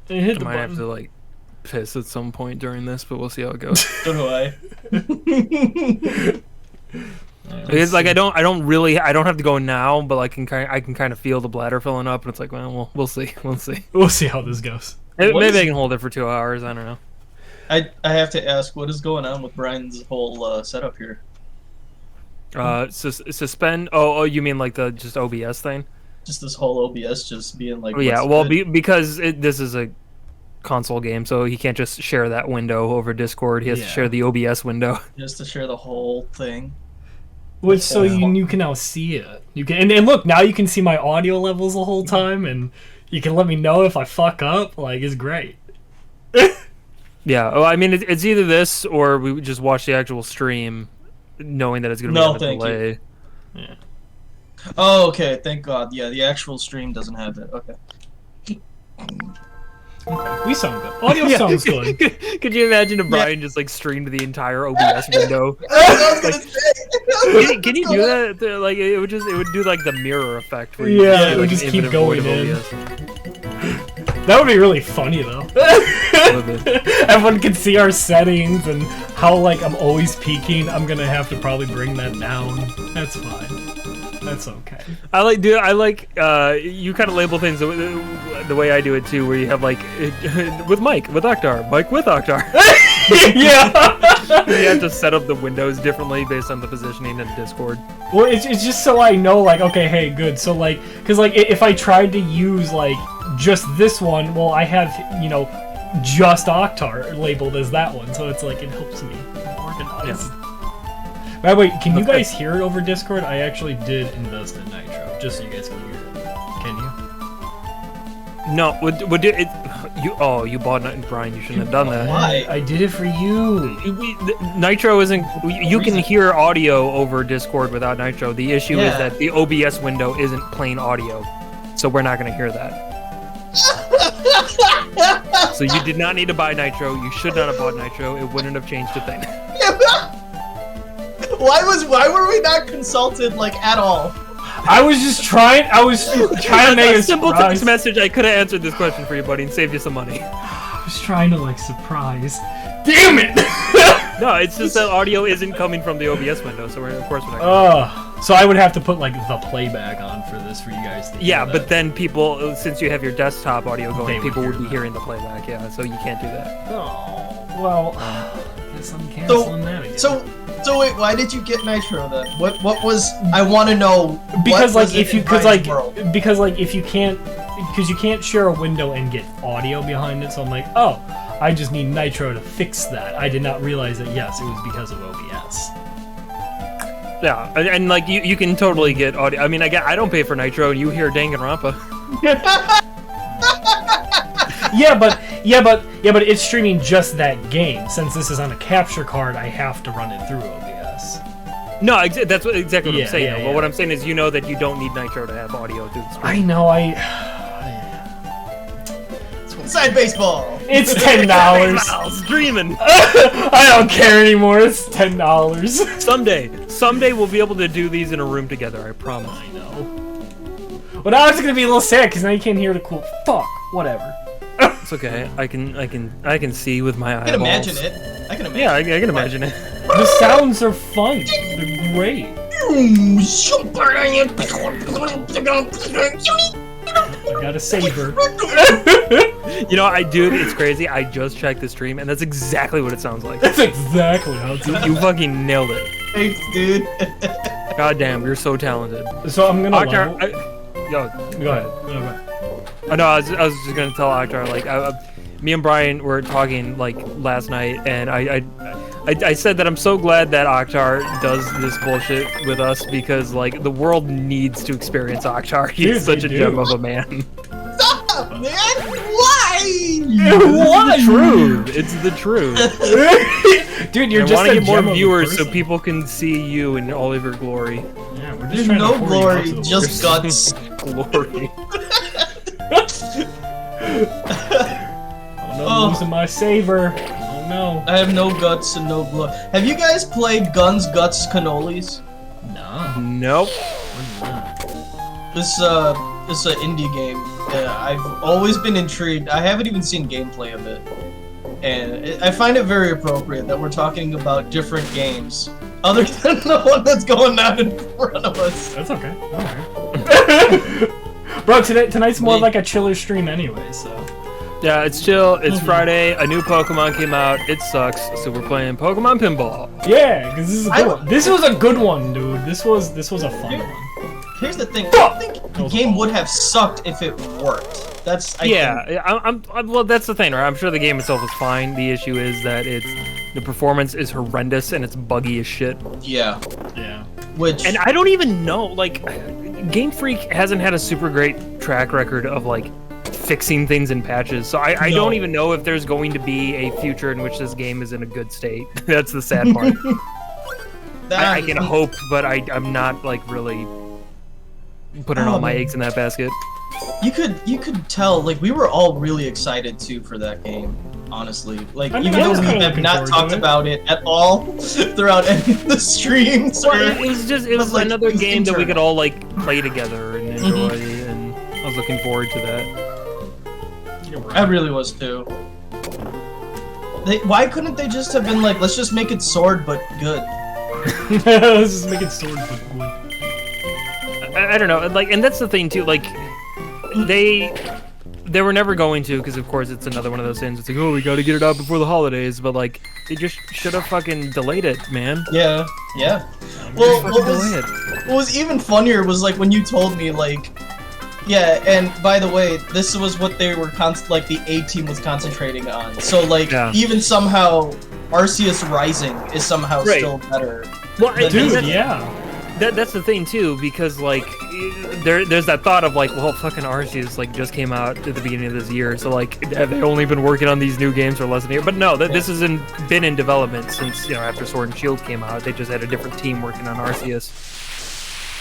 Hit I the might button. have to like piss at some point during this, but we'll see how it goes. So do I. It's like I don't have to go now, but I can kind of feel the bladder filling up, and it's like, well, we'll see. We'll see how this goes. Maybe I can hold it for 2 hours. I don't know. I have to ask, what is going on with Brian's whole setup here? Suspend. Oh, you mean like the just OBS thing? Just this whole OBS just being like. Oh, yeah. what's Well, good? because this is a console game, so he can't just share that window over Discord. He has to share the OBS window. Just to share the whole thing. Which so you can now see it. You can and look now you can see my audio levels the whole time, and you can let me know if I fuck up. Like it's great. Yeah. Oh, I mean, it's either this or we would just watch the actual stream, knowing that it's gonna be on a delay. Yeah. Oh, okay. Thank God. Yeah, the actual stream doesn't have that. Okay. Okay. We sound good. Audio sounds good. Could you imagine if Brian just like streamed the entire OBS window? Can you do that? Like it would do like the mirror effect. Where Yeah, it would like, just keep infinite going void of in. OBS. That would be really funny though. Everyone can see our settings and how like I'm always peaking. I'm gonna have to probably bring that down. That's fine. That's okay. I like you kind of label things the way I do it too, where you have like with Akhtar. Yeah. You have to set up the windows differently based on the positioning in Discord. Well, it's just so I know, like, okay, hey, good. So, like, because, like, if I tried to use, like, just this one, well, I have, you know, just Akhtar labeled as that one. So it's like, it helps me organize. Yeah. By the way, can you guys hear it over Discord? I actually did invest in Nitro, just so you guys can hear it. Can you? No, you bought Brian. You shouldn't have done that. Why? I did it for you. Nitro isn't. You can hear audio over Discord without Nitro. The issue is that the OBS window isn't plain audio, so we're not going to hear that. So you did not need to buy Nitro. You should not have bought Nitro. It wouldn't have changed a thing. Why were we not consulted like at all? I was just trying. I was trying to make a simple surprise. text message. I could have answered this question for you, buddy, and saved you some money. I was trying to like surprise. Damn it! No, it's just that audio isn't coming from the OBS window, so of course we're not. So I would have to put like the playback on for this for you guys to hear Yeah, that. but then people, since you have your desktop audio They going, would people hear would be that. hearing the playback. Yeah, so you can't do that. Oh, well, guess I'm canceling that again. So wait, why did you get Nitro then? What was? I want to know. Because what like was it if you in because Brian's like world? because like if you can't because you can't share a window and get audio behind it, so I'm like, oh, I just need Nitro to fix that. I did not realize that yes, it was because of OBS. Yeah, and like you can totally get audio. I mean, I don't pay for Nitro, and you hear Danganronpa. Yeah, but it's streaming just that game. Since this is on a capture card, I have to run it through OBS. No, that's exactly what I'm saying. Yeah, But what I'm saying is, you know that you don't need Nitro to have audio through the I screen. know. Inside baseball. It's $10. Dreaming. I don't care anymore. It's $10. Someday we'll be able to do these in a room together. I promise. I know. Well, now it's gonna be a little sad because now you can't hear the cool. Fuck. Whatever. It's okay. I can see with my eyeballs. I can imagine it. I can imagine. Yeah, I can imagine it. The sounds are fun. They're great. I got a saber. You know, it's crazy. I just checked the stream, and that's exactly what it sounds like. That's exactly how it's. You fucking nailed it. Thanks, dude. God damn, you're so talented. So I'm gonna. Akhtar, Go ahead. Go ahead. Oh, no, I was just gonna tell Akhtar, like, me and Brian were talking like last night, and I said that I'm so glad that Akhtar does this bullshit with us because like the world needs to experience Akhtar. He's Dude, such a they gem do. of a man. Stop, man. Why? Why? It's the truth. Dude, you're I just want to a get more gem of a viewers so person. people can see you in all of your glory. Yeah, we're just There's trying to no pour you glory, into the just world. guts. Glory. Oh no, I'm losing my saber. Oh no. I have no guts and no blood. Have you guys played Guns, Guts, Cannolis? No. Nope. This is an indie game. I've always been intrigued. I haven't even seen gameplay of it. And I find it very appropriate that we're talking about different games other than the one that's going on in front of us. That's okay. Alright. Bro, tonight's more like a chiller stream anyway, so. Yeah, it's chill. It's Friday. A new Pokemon came out. It sucks. So we're playing Pokemon Pinball. Yeah, because this is a good one. This was a good one, dude. This was a fun one. Here's the thing. I think the game would have sucked if it worked. Well, that's the thing, right? I'm sure the game itself is fine. The issue is that the performance is horrendous and it's buggy as shit. Yeah. Yeah. And I don't even know, like, Game Freak hasn't had a super great track record of like fixing things in patches, so I don't even know if there's going to be a future in which this game is in a good state. That's the sad part. I can hope, but I'm not like really putting all my eggs in that basket. You could tell, like, we were all really excited too for that game, honestly. Like, even though we have not talked about it at all throughout any of the streams. Well, it was like, another game that we could all like play together and enjoy, and I was looking forward to that. I really was too. Why couldn't they just have been like, let's just make it sword but good? Let's just make it sword but good. I don't know, like, and that's the thing too, like, they were never going to, because of course it's another one of those things. It's like, oh, we gotta get it out before the holidays, but like, they just should have fucking delayed it, man. Yeah. Well, what was even funnier was like when you told me like, yeah, and by the way, this was what they were like the A team was concentrating on. So like, even somehow Arceus Rising is somehow still better. Well, dude, yeah. That's the thing too, because like there's that thought of like, well, fucking Arceus like just came out at the beginning of this year, so like have they only been working on these new games for less than a year? But no, this has been in development since, after Sword and Shield came out. They just had a different team working on Arceus.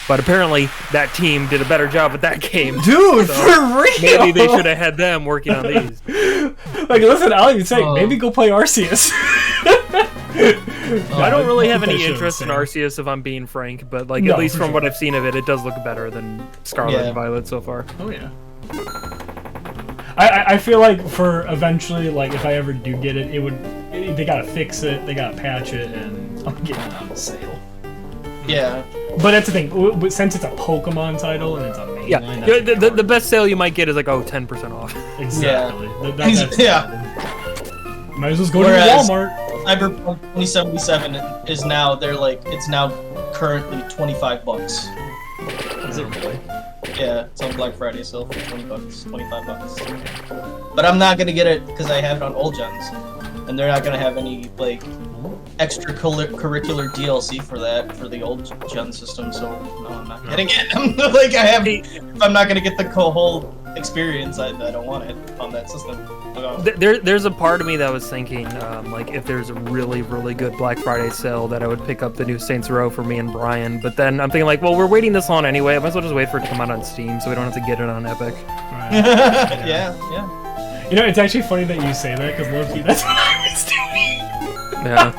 But apparently that team did a better job at that game. Dude, so for real! Maybe they should have had them working on these. Like, listen, I'll even say, maybe go play Arceus. I don't really have any interest in Arceus, if I'm being frank, but like at least from what I've seen of it, it does look better than Scarlet and Violet so far. Oh yeah. I feel like for eventually, like if I ever do get it, they gotta fix it, they gotta patch it, and I'm getting it on sale. Yeah. But that's the thing, since it's a Pokemon title and it's a mainline, the best sale you might get is like 10% off. Exactly. Yeah. Might as well go to Walmart. Cyberpunk 2077 is now it's now currently $25. Is it really? Yeah, it's on Black Friday sale for $20, $25. But I'm not gonna get it because I have it on old gens, and they're not gonna have any like extracurricular DLC for the old gen system. So no, I'm not getting it. If I'm not gonna get the whole experience, I don't want it on that system. There's a part of me that was thinking, like, if there's a really, really good Black Friday sale, that I would pick up the new Saints Row for me and Brian. But then I'm thinking, like, well, we're waiting this long anyway. I might as well just wait for it to come out on Steam, so we don't have to get it on Epic. Right. Yeah. It's actually funny that you say that, because low-key, that's what I was doing. Yeah.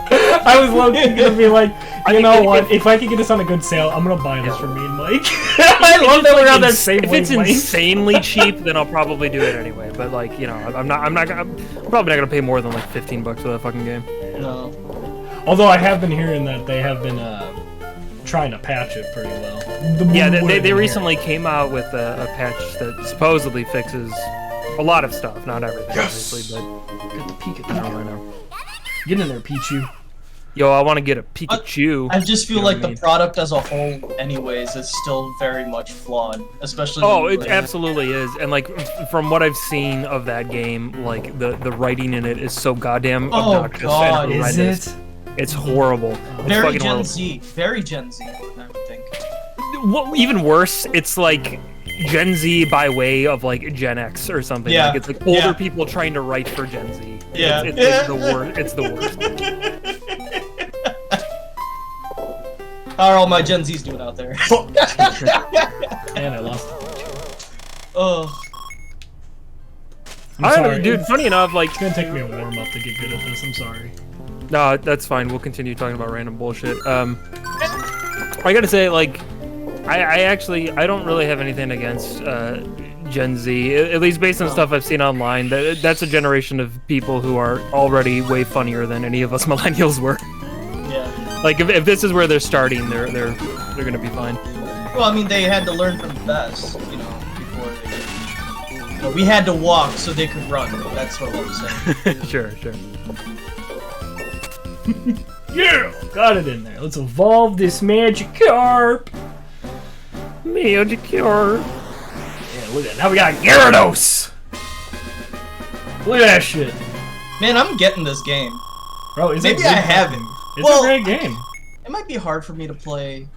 I was low-key gonna be like, you know what? If I can get this on a good sale, I'm gonna buy this for me and Mike. I love that we're on the same wavelength. If it's insanely cheap, then I'll probably do it anyway. But like, I'm probably not gonna pay more than like $15 for that fucking game. No. Although I have been hearing that they have been trying to patch it pretty well. They recently came out with a patch that supposedly fixes a lot of stuff, not everything, obviously, but get the Pikachu. I don't know. Get in there, Pichu. Yo, I want to get a Pikachu. I just feel like the product as a whole, anyways, is still very much flawed, especially. Oh, it absolutely is, and like from what I've seen of that game, like the writing in it is so goddamn obnoxious and horrendous. Is it? It's horrible. Very Gen Z. Very Gen Z, I would think. What, even worse, it's like Gen Z by way of like Gen X or something. Yeah. Like it's like older people trying to write for Gen Z. Yeah. It's the worst. It's the worst. How are all my Gen Zs doing out there? And I lost. Oh. I'm sorry. Dude, funny enough, like it's gonna take me a warm up to get good at this. I'm sorry. No, that's fine. We'll continue talking about random bullshit. I gotta say, like, I don't really have anything against Gen Z, at least based on stuff I've seen online. That's a generation of people who are already way funnier than any of us millennials were. Yeah. Like if this is where they're starting, they're gonna be fine. Well, I mean, they had to learn from the best, you know, before they could. You know, we had to walk so they could run. That's what I'm saying. Sure. Yeah, got it in there. Let's evolve this Magikarp. Magikarp. Yeah, look at that. Now we got Gyarados. Look at that shit. Man, I'm getting this game. Bro, Maybe I haven't. It's a great game. It might be hard for me to play.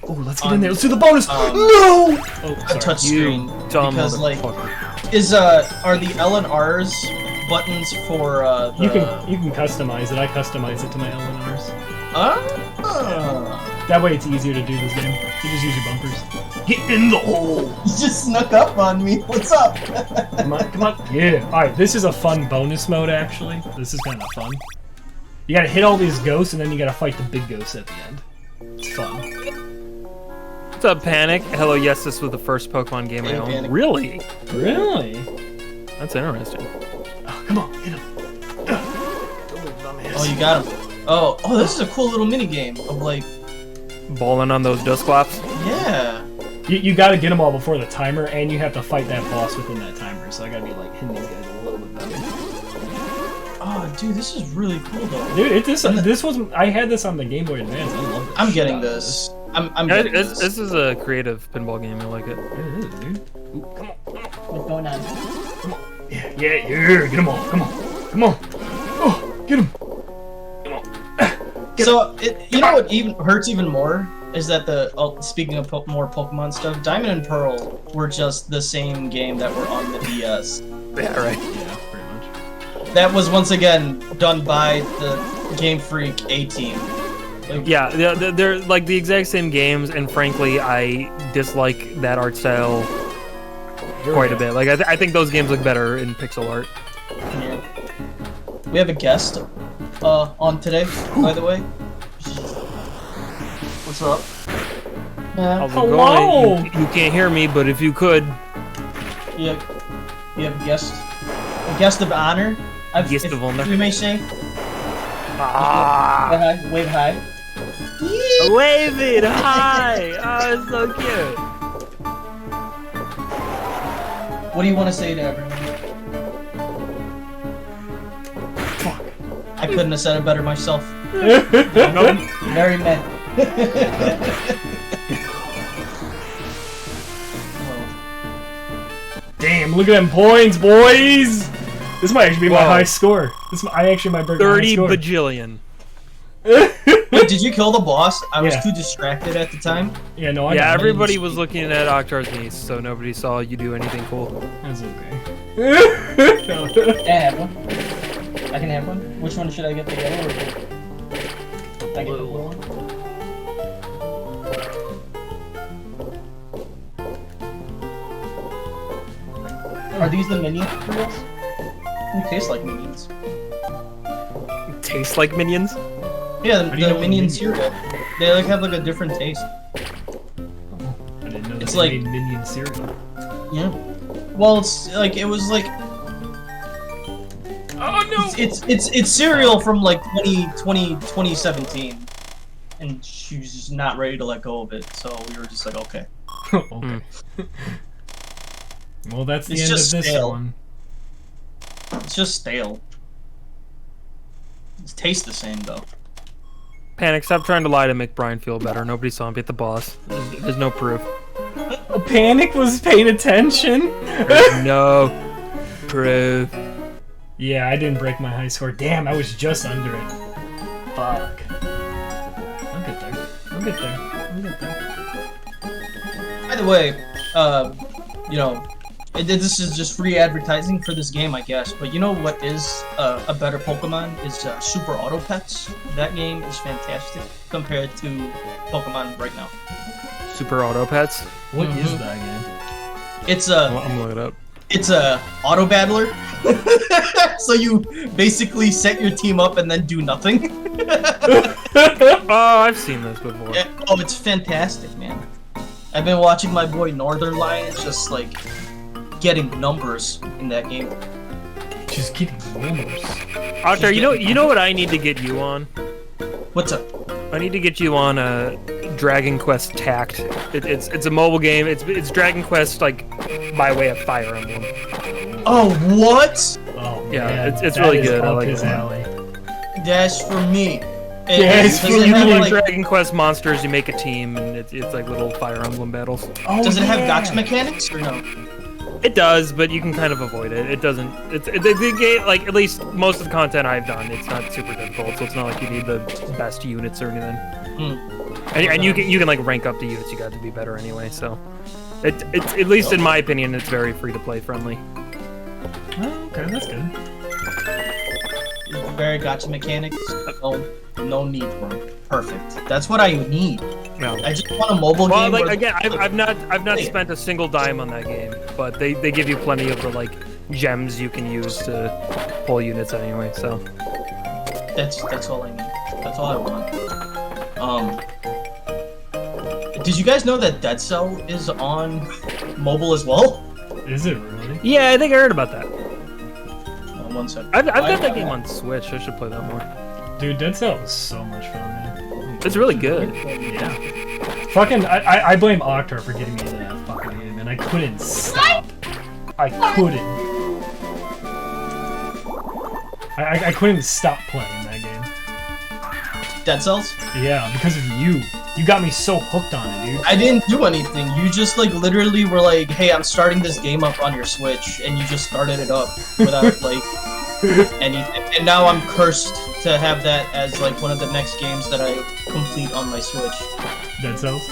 Oh, let's get in there. Let's do the bonus. No. Oh, A touchscreen dumb because like motherfucker. are the L and R's buttons for the... You can customize it. I customize it to my L and R's. That way it's easier to do this game. You just use your bumpers. Get in the hole. You just snuck up on me. What's up? Come on. Yeah. All right. This is a fun bonus mode. Actually, this is kind of fun. You gotta hit all these ghosts, and then you gotta fight the big ghosts at the end. It's fun. What's up, Panic? Hello, yes, this was the first Pokemon game I owned. Panic. Really? Really? That's interesting. Oh, come on, hit him. Oh, you got him. Oh, this is a cool little mini game of like. Balling on those Dusclops? Yeah. You gotta get them all before the timer, and you have to fight that boss within that timer. So I gotta be like hitting these guys a little bit better. Oh, dude, this is really cool though. Dude, this was I had this on the Game Boy Advance. I love it. I'm getting this. I'm getting this. This is a creative pinball game. I like it. It is, dude. Ooh, come on. What's going on? Come on. Yeah. Get them all. Come on. Oh, get them. Come on. So, you know what even hurts even more is that speaking of more Pokemon stuff, Diamond and Pearl were just the same game that were on the DS. Yeah, right. Yeah, pretty much. That was once again done by the Game Freak A team. Yeah, they're like the exact same games, and frankly, I dislike that art style quite a bit. Like, I think those games look better in pixel art. Yeah. We have a guest on today, by the way. What's up? How's it Hello! going? You can't hear me, but if you could... Yeah, we have a guest. A guest of honor. Guest of honor. We may say. Ah! Wave hi. Wave it! Hi! Oh, it's so cute. What do you want to say to everyone? Fuck. I couldn't have said it better myself. Very men. Damn, look at them points, boys! This might actually be my high score. I actually might break my high 30 score. bajillion. Wait, did you kill the boss? I was Yeah. too distracted at the time. Yeah, no, I Yeah, got everybody it. was looking at Akhtar's niece, so nobody saw you do anything cool. That's okay. Can I have one? I can have one? Which one should I get, the yellow or the blue? I get the blue one? Are these the minions? They taste like minions. Taste like minions? Yeah, do you know the what minion minions cereal. They like have like a different taste. I didn't know It's they like- made Minion cereal. Yeah. Well, it's like it was like Oh no! it's cereal from like 2017, and she was just not ready to let go of it. So we were just like, okay. Okay. Well, that's the It's end of just this stale. one. It's just stale. It tastes the same though. Panic, stop trying to lie to make Brian feel better. Nobody saw him beat the boss. There's no proof. Panic was paying attention. There's no proof. Yeah, I didn't break my high score. Damn, I was just under it. Fuck. I'll get there. I'll get there. I'll get there. By the way, you know, this is just free advertising for this game, I guess. But you know what is a better Pokemon is Super Auto Pets. That game is fantastic compared to Pokemon right now. Super Auto Pets? What is that again? It's I'm gonna look it up. It's a auto battler. So you basically set your team up and then do nothing. Oh, I've seen this before. Yeah, oh, it's fantastic, man. I've been watching my boy Northern Lions just like getting numbers in that game. Just getting numbers. Akhtar, you know what I need to get you on? What's up? I need to get you on a Dragon Quest Tact. It's a mobile game. It's Dragon Quest like by way of Fire Emblem. Oh, what? Oh, Yeah, man, it's that really is good. I up like his it. alley. That's for me. Yes, Does for it you. have, Like like, Dragon Quest monsters, you make a team, and it's like little Fire Emblem battles. Oh, does it have yeah. gotcha mechanics or no? It does, but you can kind of avoid it. It doesn't. The game, like at least most of the content I've done, it's not super difficult, so it's not like you need the best units or anything. And you can like rank up the units you got to be better anyway. So, it's at least in my opinion, it's very free to play friendly. Oh, okay, that's good. Very gotcha mechanics. No need for them. Perfect. That's what I need. No. I just want a mobile Well, game. like where- again, I've not spent a single dime on that game, but they give you plenty of the like gems you can use to pull units anyway. So That's all I need. That's all I want. Did you guys know that Dead Cell is on mobile as well? Is it really? yeah, I think I heard about that. 1 second. I've got that game on Switch. I should play that more. Dude, Dead Cell was so much fun, man. It's really good. Yeah. Fucking, I blame Akhtar for getting me into that fucking game, and I couldn't stop. I couldn't. I couldn't stop playing that game. Dead Cells? Yeah, because of you. You got me so hooked on it, dude. I didn't do anything. You just like literally were like, "Hey, I'm starting this game up on your Switch," and you just started it up without like anything. And now I'm cursed to have that as like one of the next games that I complete on my Switch, Dead Cells?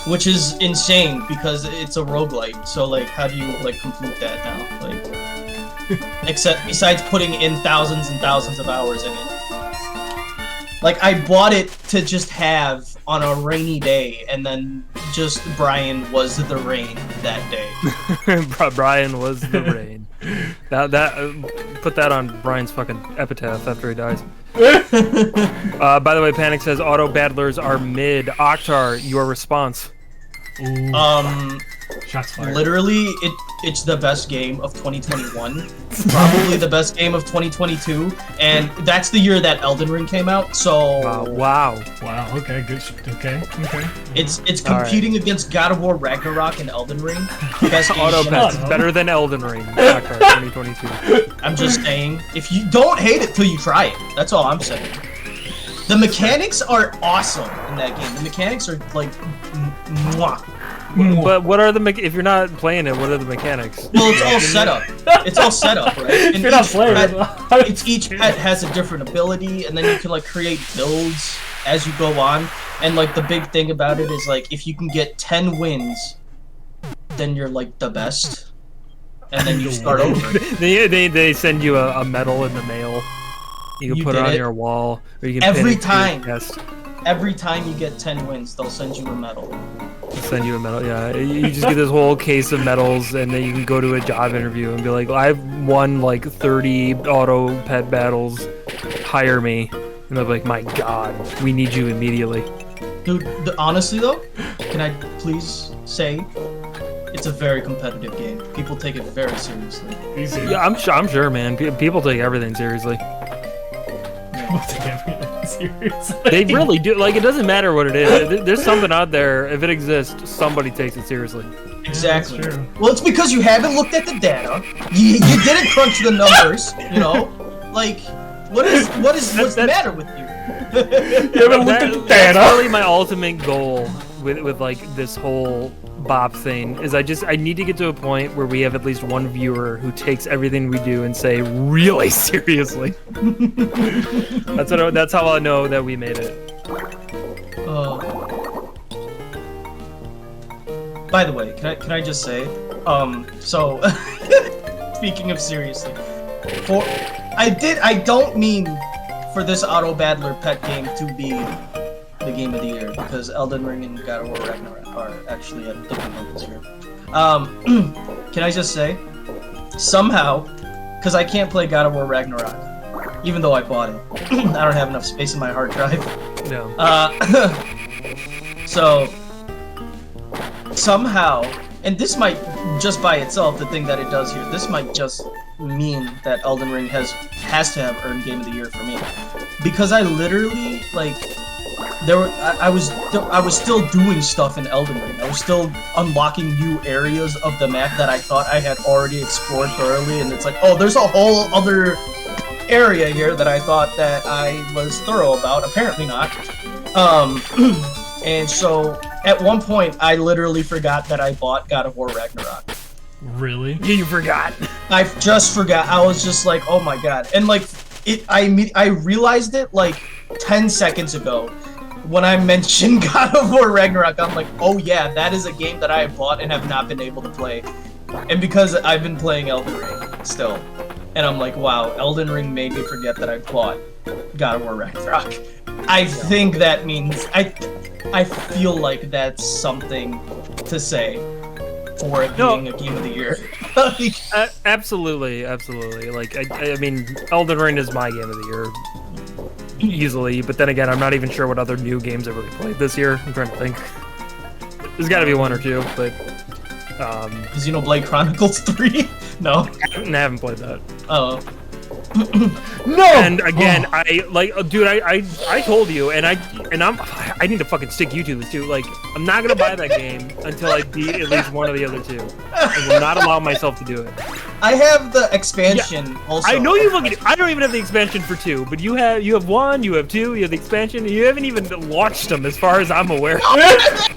which is insane because it's a roguelite. So like, how do you like complete that now? Like, except besides putting in thousands and thousands of hours in it. Like, I bought it to just have on a rainy day, and then just Brian was the rain that day. Brian was the rain. That put that on Brian's fucking epitaph after he dies. By the way, Panic says auto battlers are mid. Akhtar, your response. Ooh, shots fired. Literally, it's the best game of 2021. Probably the best game of 2022, and that's the year that Elden Ring came out. So Wow. Wow, okay, good. Okay. it's competing against God of War Ragnarok and Elden Ring. Best game Auto of bets 2022. better than Elden Ring. Akhtar 2022. I'm just saying, if you don't hate it till you try it, that's all I'm saying. The mechanics are awesome in that game. The mechanics are like, mwah. But what are the if you're not playing it? What are the mechanics? Well, it's all set up. It's all set up, right? And You're not each playing pet- it. each pet has a different ability, and then you can like create builds as you go on. And like the big thing about it is like if you can get 10 wins, then you're like the best, and then you start over. They send you a medal in the mail. You can You put it did on it. your wall, or you can Every pin it to your time. chest. Every time you get 10 wins, they'll send you a medal. They'll send you a medal. Yeah, you just get this whole case of medals, and then you can go to a job interview and be like, "I've won like 30 auto pet battles. Hire me." And they'll be like, "My God, we need you immediately." Dude, honestly though, can I please say, it's a very competitive game. People take it very seriously. Easy. Yeah, I'm sure, man. People take everything seriously. We'll take everything seriously. They really do. Like, it doesn't matter what it is. There's something out there. If it exists, somebody takes it seriously. Exactly. That's true. Well, it's because you haven't looked at the data. You didn't crunch the numbers. You know, like what's the matter with you? You haven't looked at the That's data. really my ultimate goal with like this whole BOP thing is I need to get to a point where we have at least one viewer who takes everything we do and say really seriously. That's how I know that we made it. By the way, can I just say, so speaking of seriously, I don't mean for this auto battler pet game to be the game of the year because Elden Ring and God of War Ragnarok are actually at different levels here. Can I just say, somehow, because I can't play God of War Ragnarok, even though I bought it, I don't have enough space in my hard drive. No. So somehow, and this might just by itself, the thing that it does here, this might just mean that Elden Ring has to have earned Game of the Year for me, because I literally like I was still doing stuff in Elden Ring. I was still unlocking new areas of the map that I thought I had already explored thoroughly, and it's like, oh, there's a whole other area here that I thought that I was thorough about. Apparently not. And so at one point, I literally forgot that I bought God of War Ragnarok. Really? You forgot. I just forgot. I was just like, oh my god. And like, I realized it like 10 seconds ago when I mentioned God of War Ragnarok. I'm like, oh yeah, that is a game that I have bought and have not been able to play. And because I've been playing Elden Ring still. And I'm like, wow, Elden Ring made me forget that I bought God of War Ragnarok. I think that means, I feel like that's something to say for it being a Game of the Year. Absolutely. Like, I mean, Elden Ring is my Game of the Year. Easily, but then again, I'm not even sure what other new games I really played this year. I'm trying to think. There's gotta be one or two, but... Xenoblade Chronicles 3? No? I haven't played that. Oh. No! And again, dude, I told you, and I need to fucking stick you to this too. Like, I'm not gonna buy that game until I beat at least one of the other two. I will not allow myself to do it. I have the expansion also. I know you fucking. I don't even have the expansion for 2, but you have 1, you have 2, you have the expansion. And you haven't even launched them, as far as I'm aware. I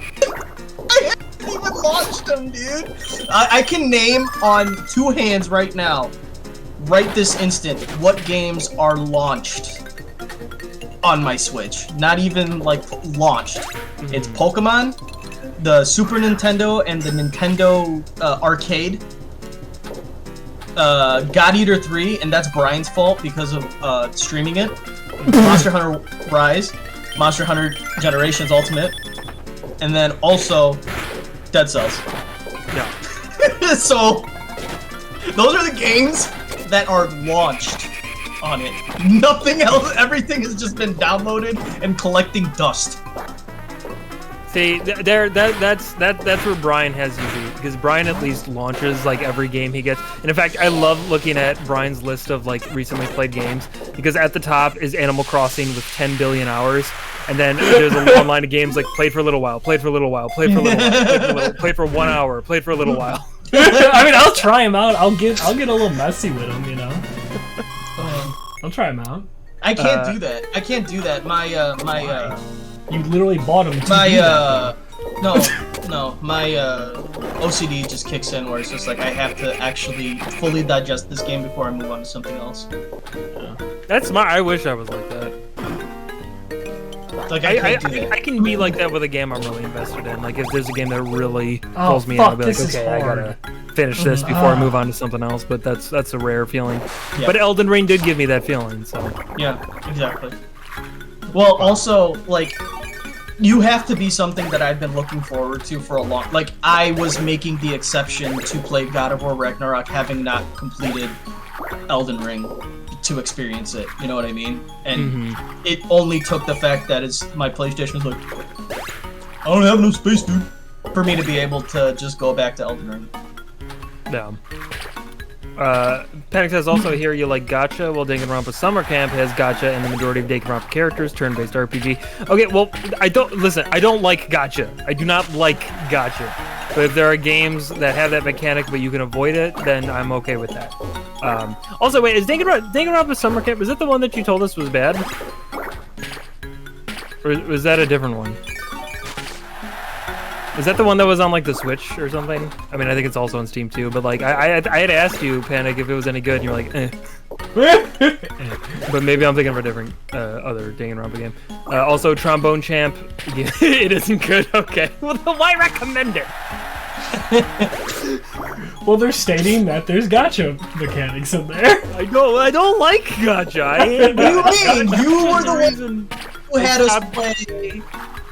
haven't even launched them, dude. I can name on 2 hands right now, right this instant, what games are launched on my Switch. Not even like launched. Mm-hmm. It's Pokemon, the Super Nintendo, and the Nintendo Arcade. God Eater 3, and that's Brian's fault because of streaming it. Monster Hunter Rise, Monster Hunter Generations Ultimate, and then also Dead Cells. Yeah. So those are the games that are launched on it. Nothing else. Everything has just been downloaded and collecting dust. See, that's where Brian has you beat, because Brian at least launches like every game he gets. And in fact, I love looking at Brian's list of like recently played games, because at the top is Animal Crossing with 10 billion hours, and then there's a long line of games like played for a little while, played for a little while, played for a little while, played for 1 hour, played for a little while. I mean, I'll try him out. I'll get a little messy with him, you know. I'll try him out. I can't do that. I can't do that. My You literally bought him. No, my OCD just kicks in where it's just like I have to actually fully digest this game before I move on to something else. Yeah. That's smart. I wish I was like that. Like I can be like that with a game I'm really invested in. Like if there's a game that really pulls me in, I'll be like, okay, I gotta finish this before I move on to something else. But that's a rare feeling. Yeah. But Elden Ring did give me that feeling. So yeah, exactly. Well, also like, you have to be something that I've been looking forward to for a long. Like I was making the exception to play God of War Ragnarok, having not completed Elden Ring to experience it. You know what I mean? And it only took the fact that my PlayStation was like, I don't have enough space, dude, for me to be able to just go back to Elden Ring. Yeah. Panic says also here you like gacha. Well, Danganronpa Summer Camp has gacha and the majority of Danganronpa characters, turn-based RPG. Okay, well, I don't like gacha. I do not like gacha. But if there are games that have that mechanic but you can avoid it, then I'm okay with that. Also, wait, is Danganronpa Summer Camp, is that the one that you told us was bad? Or was that a different one? Is that the one that was on like the Switch or something? I mean, I think it's also on Steam too. But like, I had asked you, Panic, if it was any good, and you're like, eh. But maybe I'm thinking of a different other Danganronpa game. Also, Trombone Champ, it isn't good. Okay, well, then why recommend it? Well, they're stating that there's gacha mechanics in there. I don't like gacha. What do you mean? You were the one who had us play.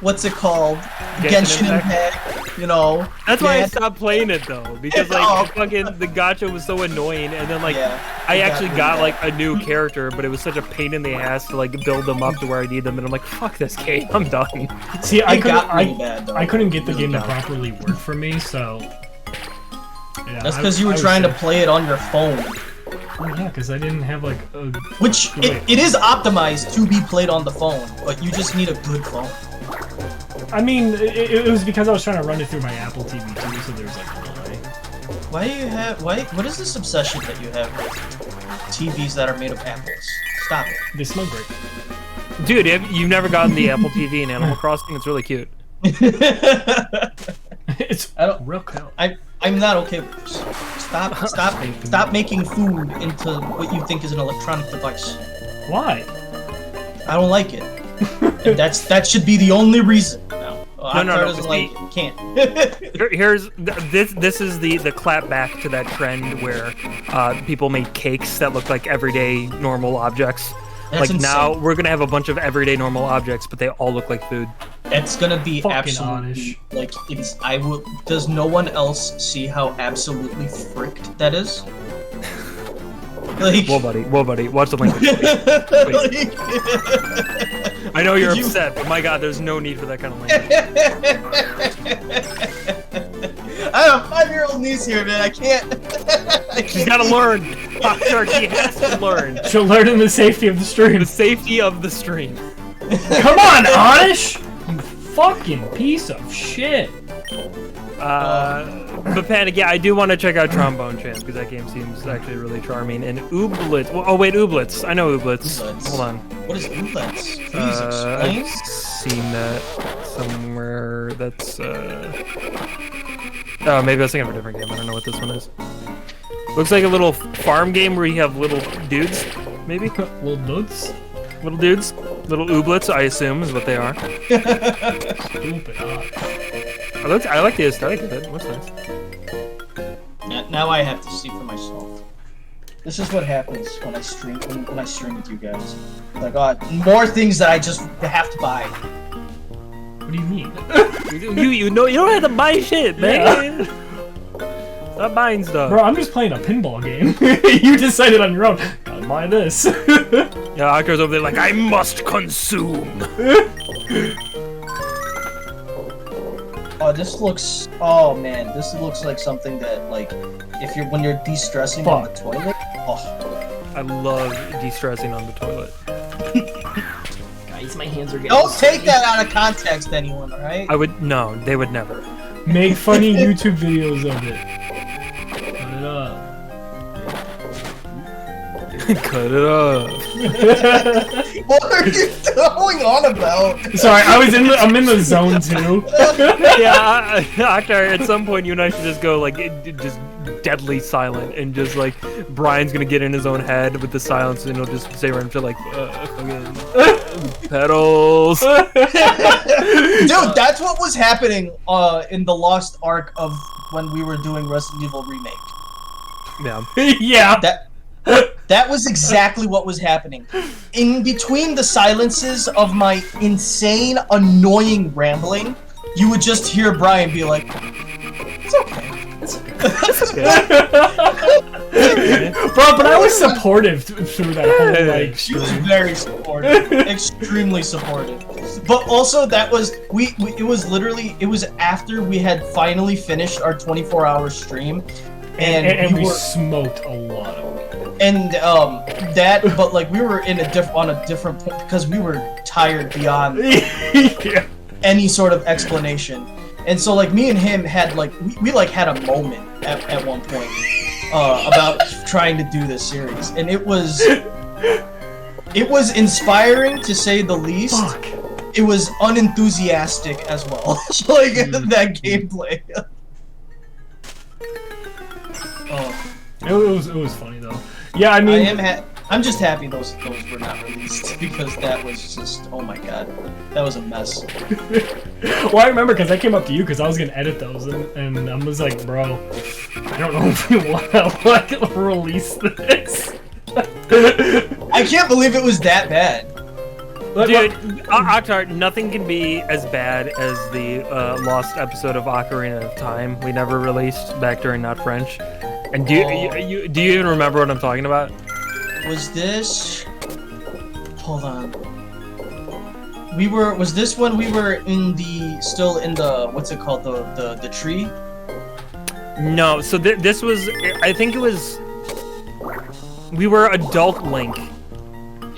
What's it called? Genshin Impact, you know. That's why I stopped playing it though, because like the gacha was so annoying, and then like I actually got like a new character, but it was such a pain in the ass to like build them up to where I need them, and I'm like, fuck this game, I'm done. See, I couldn't get the game to properly work for me, so Yeah, That's because you were trying to play it on your phone. Oh yeah, because I didn't have like a... Which, it is optimized to be played on the phone, but you just need a good phone. I mean, it was because I was trying to run it through my Apple TV too, so there's like a delay. Why do you have, what is this obsession that you have with TVs that are made of apples? Stop it. They smell great. Dude, you've never gotten the Apple TV in Animal Crossing? It's really cute. It's real cool. I'm not okay with this. Stop making food into what you think is an electronic device. Why? I don't like it. And that should be the only reason. No. No. Doesn't like it. Can't. This is the clap back to that trend where people made cakes that look like everyday normal objects. That's like insane. now we're gonna have a bunch of everyday normal objects, but they all look like food. It's gonna be Fucking absolutely like it's. I will. Does no one else see how absolutely fricked that is? Like, Whoa, buddy, watch the link. I know you're upset, but my God, there's no need for that kind of language. I have a 5-year-old niece here, man. I can't. She's gotta learn. She has to learn. She'll learn in the safety of the stream. The safety of the stream. Come on, Anish! You fucking piece of shit. But Panic, yeah, I do want to check out Trombone Champ because that game seems actually really charming. And Ooblets. Oh wait, Ooblets. I know Ooblets. Hold on. What is Ooblets? Please explain. I've seen that somewhere. That's oh, maybe I was thinking of a different game. I don't know what this one is. Looks like a little farm game where you have little dudes, maybe? Little dudes? Little dudes? Little Ooblets, I assume, is what they are. Stupid. I like the aesthetic of it. What's nice? Now I have to see for myself. This is what happens when I stream with you guys. Like, more things that I just have to buy. What do you mean? you know you don't have to buy shit, man. Stop buying stuff. Bro, I'm just playing a pinball game. You decided on your own. Gotta buy this. Yeah, Akhtar's over there like, I must consume. Oh, this looks. Oh man, this looks like something that like, when you're de-stressing on the toilet. Oh. I love de-stressing on the toilet. Guys, my hands are getting. Don't take that out of context, anyone. All right? No, they would never. Make funny YouTube videos of it. Cut it up. Cut it up. What are you going on about? Sorry, I'm in the zone too. Yeah, Akhtar, at some point you and I should just go like just deadly silent and just like Brian's gonna get in his own head with the silence and he'll just say random shit like pedals. Dude, that's what was happening in the Lost Ark of when we were doing Resident Evil Remake. Yeah. Yeah. That was exactly what was happening. In between the silences of my insane, annoying rambling, you would just hear Brian be like, "It's okay." Bro, but I was supportive through that whole like She was stream. very supportive, extremely supportive. But also, it was after we had finally finished our 24-hour stream, and we smoked a lot of weed. And but like we were on a different point because we were tired beyond Yeah. any sort of explanation. And so like me and him had like we like had a moment at one point about trying to do this series, and it was inspiring to say the least. Fuck. It was unenthusiastic as well. Like that gameplay. Oh. It was funny though. Yeah, I mean, I'm just happy those were not released because that was just, oh my god, that was a mess. well, I remember because I came up to you because I was gonna edit those, and I was like, bro, I don't know if we want to like release this. I can't believe it was that bad. Dude, Akhtar, nothing can be as bad as the lost episode of Ocarina of Time we never released back during Not French. And do you even remember what I'm talking about? Was this? Hold on. Was this when we were still in the what's it called, the tree? No, so this was, I think it was, we were Adult Link,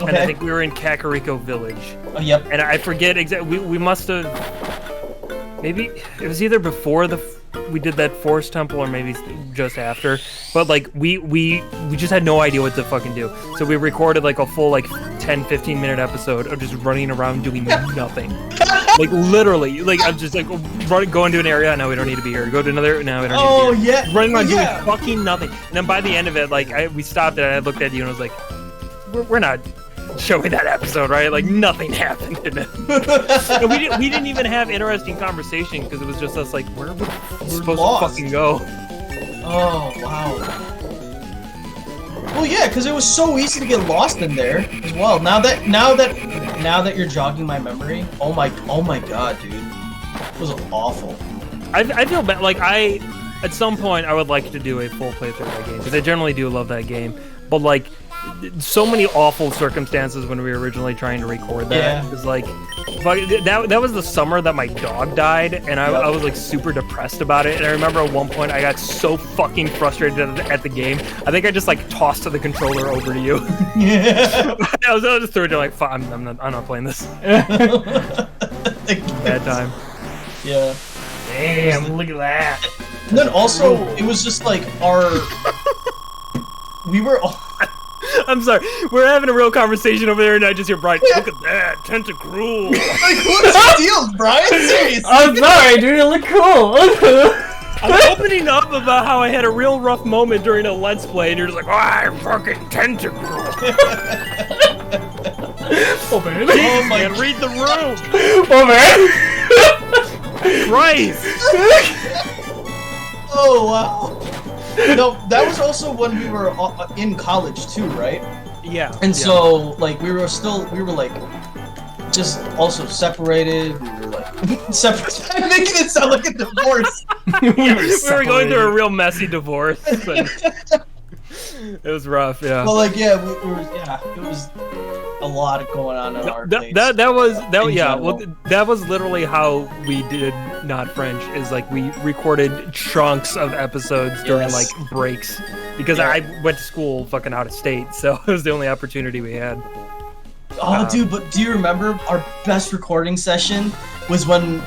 and I think we were in Kakariko Village. Oh, yep. And I forget exactly, we must have, maybe, it was either before we did that Forest Temple or maybe just after, but like, we just had no idea what to fucking do. So we recorded like a full like 10-15 minute episode of just running around doing nothing. Like literally, like I'm just like going to an area. No, we don't need to be here. Go to another. No, we don't need to be here. Running around doing fucking nothing. And then by the end of it, like we stopped and I looked at you and I was like, we're not showing that episode, right? Like nothing happened in it. And we didn't even have interesting conversation because it was just us like, where are we supposed to fucking go? Oh wow. Well, yeah, because it was so easy to get lost in there as well. Now that you're jogging my memory, oh my god, dude, it was awful. I feel bad. Like at some point, I would like to do a full playthrough of that game because I generally do love that game. But like, so many awful circumstances when we were originally trying to record that. It was like, that was the summer that my dog died, and I was like super depressed about it. And I remember at one point I got so fucking frustrated at the game. I think I just like tossed the controller over to you. I was just threw it like, I'm not playing this. Bad time. Yeah. Damn, look at that. And then also, it was just like we were all... I'm sorry, we're having a real conversation over there and I just hear Brian, look at that, tentacruel. Like, what's the deal, Brian? Seriously. I'm sorry, dude, it looked cool. I'm opening up about how I had a real rough moment during a Let's Play and you're just like, I'm fucking tentacruel. Oh man. Oh my God, read the room. Oh man. Christ. Oh wow. No, that was also when we were in college too, right? Yeah. And so, like, we were like, just also separated. We were like, separate. I'm making it sound like a divorce. we were going through a real messy divorce. It was rough, yeah. Well, like, yeah, it was a lot going on in our plates. That was literally how we did Not French, is like we recorded chunks of episodes during like breaks because I went to school fucking out of state, so it was the only opportunity we had. Oh, dude, but do you remember our best recording session was when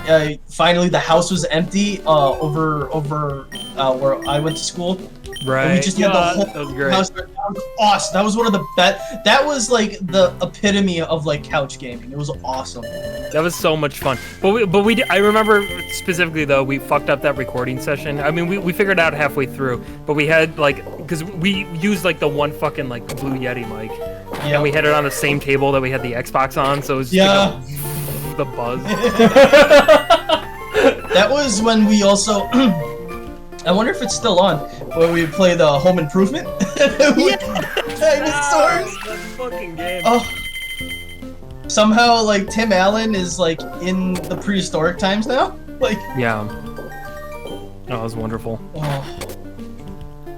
finally the house was empty over where I went to school? Right. And we just had the whole that was great. house. That was awesome. That was one of the best. That was like the epitome of like couch gaming. It was awesome. That was so much fun. I remember specifically though, we fucked up that recording session. I mean, we figured it out halfway through, but we had like, because we used like the one fucking like Blue Yeti mic, and we had it on the same table that we had the Xbox on, so it was just the buzz. That was when we also. I wonder if it's still on, where we play the Home Improvement. Dinosaurs. That fucking game. Oh. Somehow, like, Tim Allen is, like, in the prehistoric times now? Like... Yeah. Oh, that was wonderful. Oh.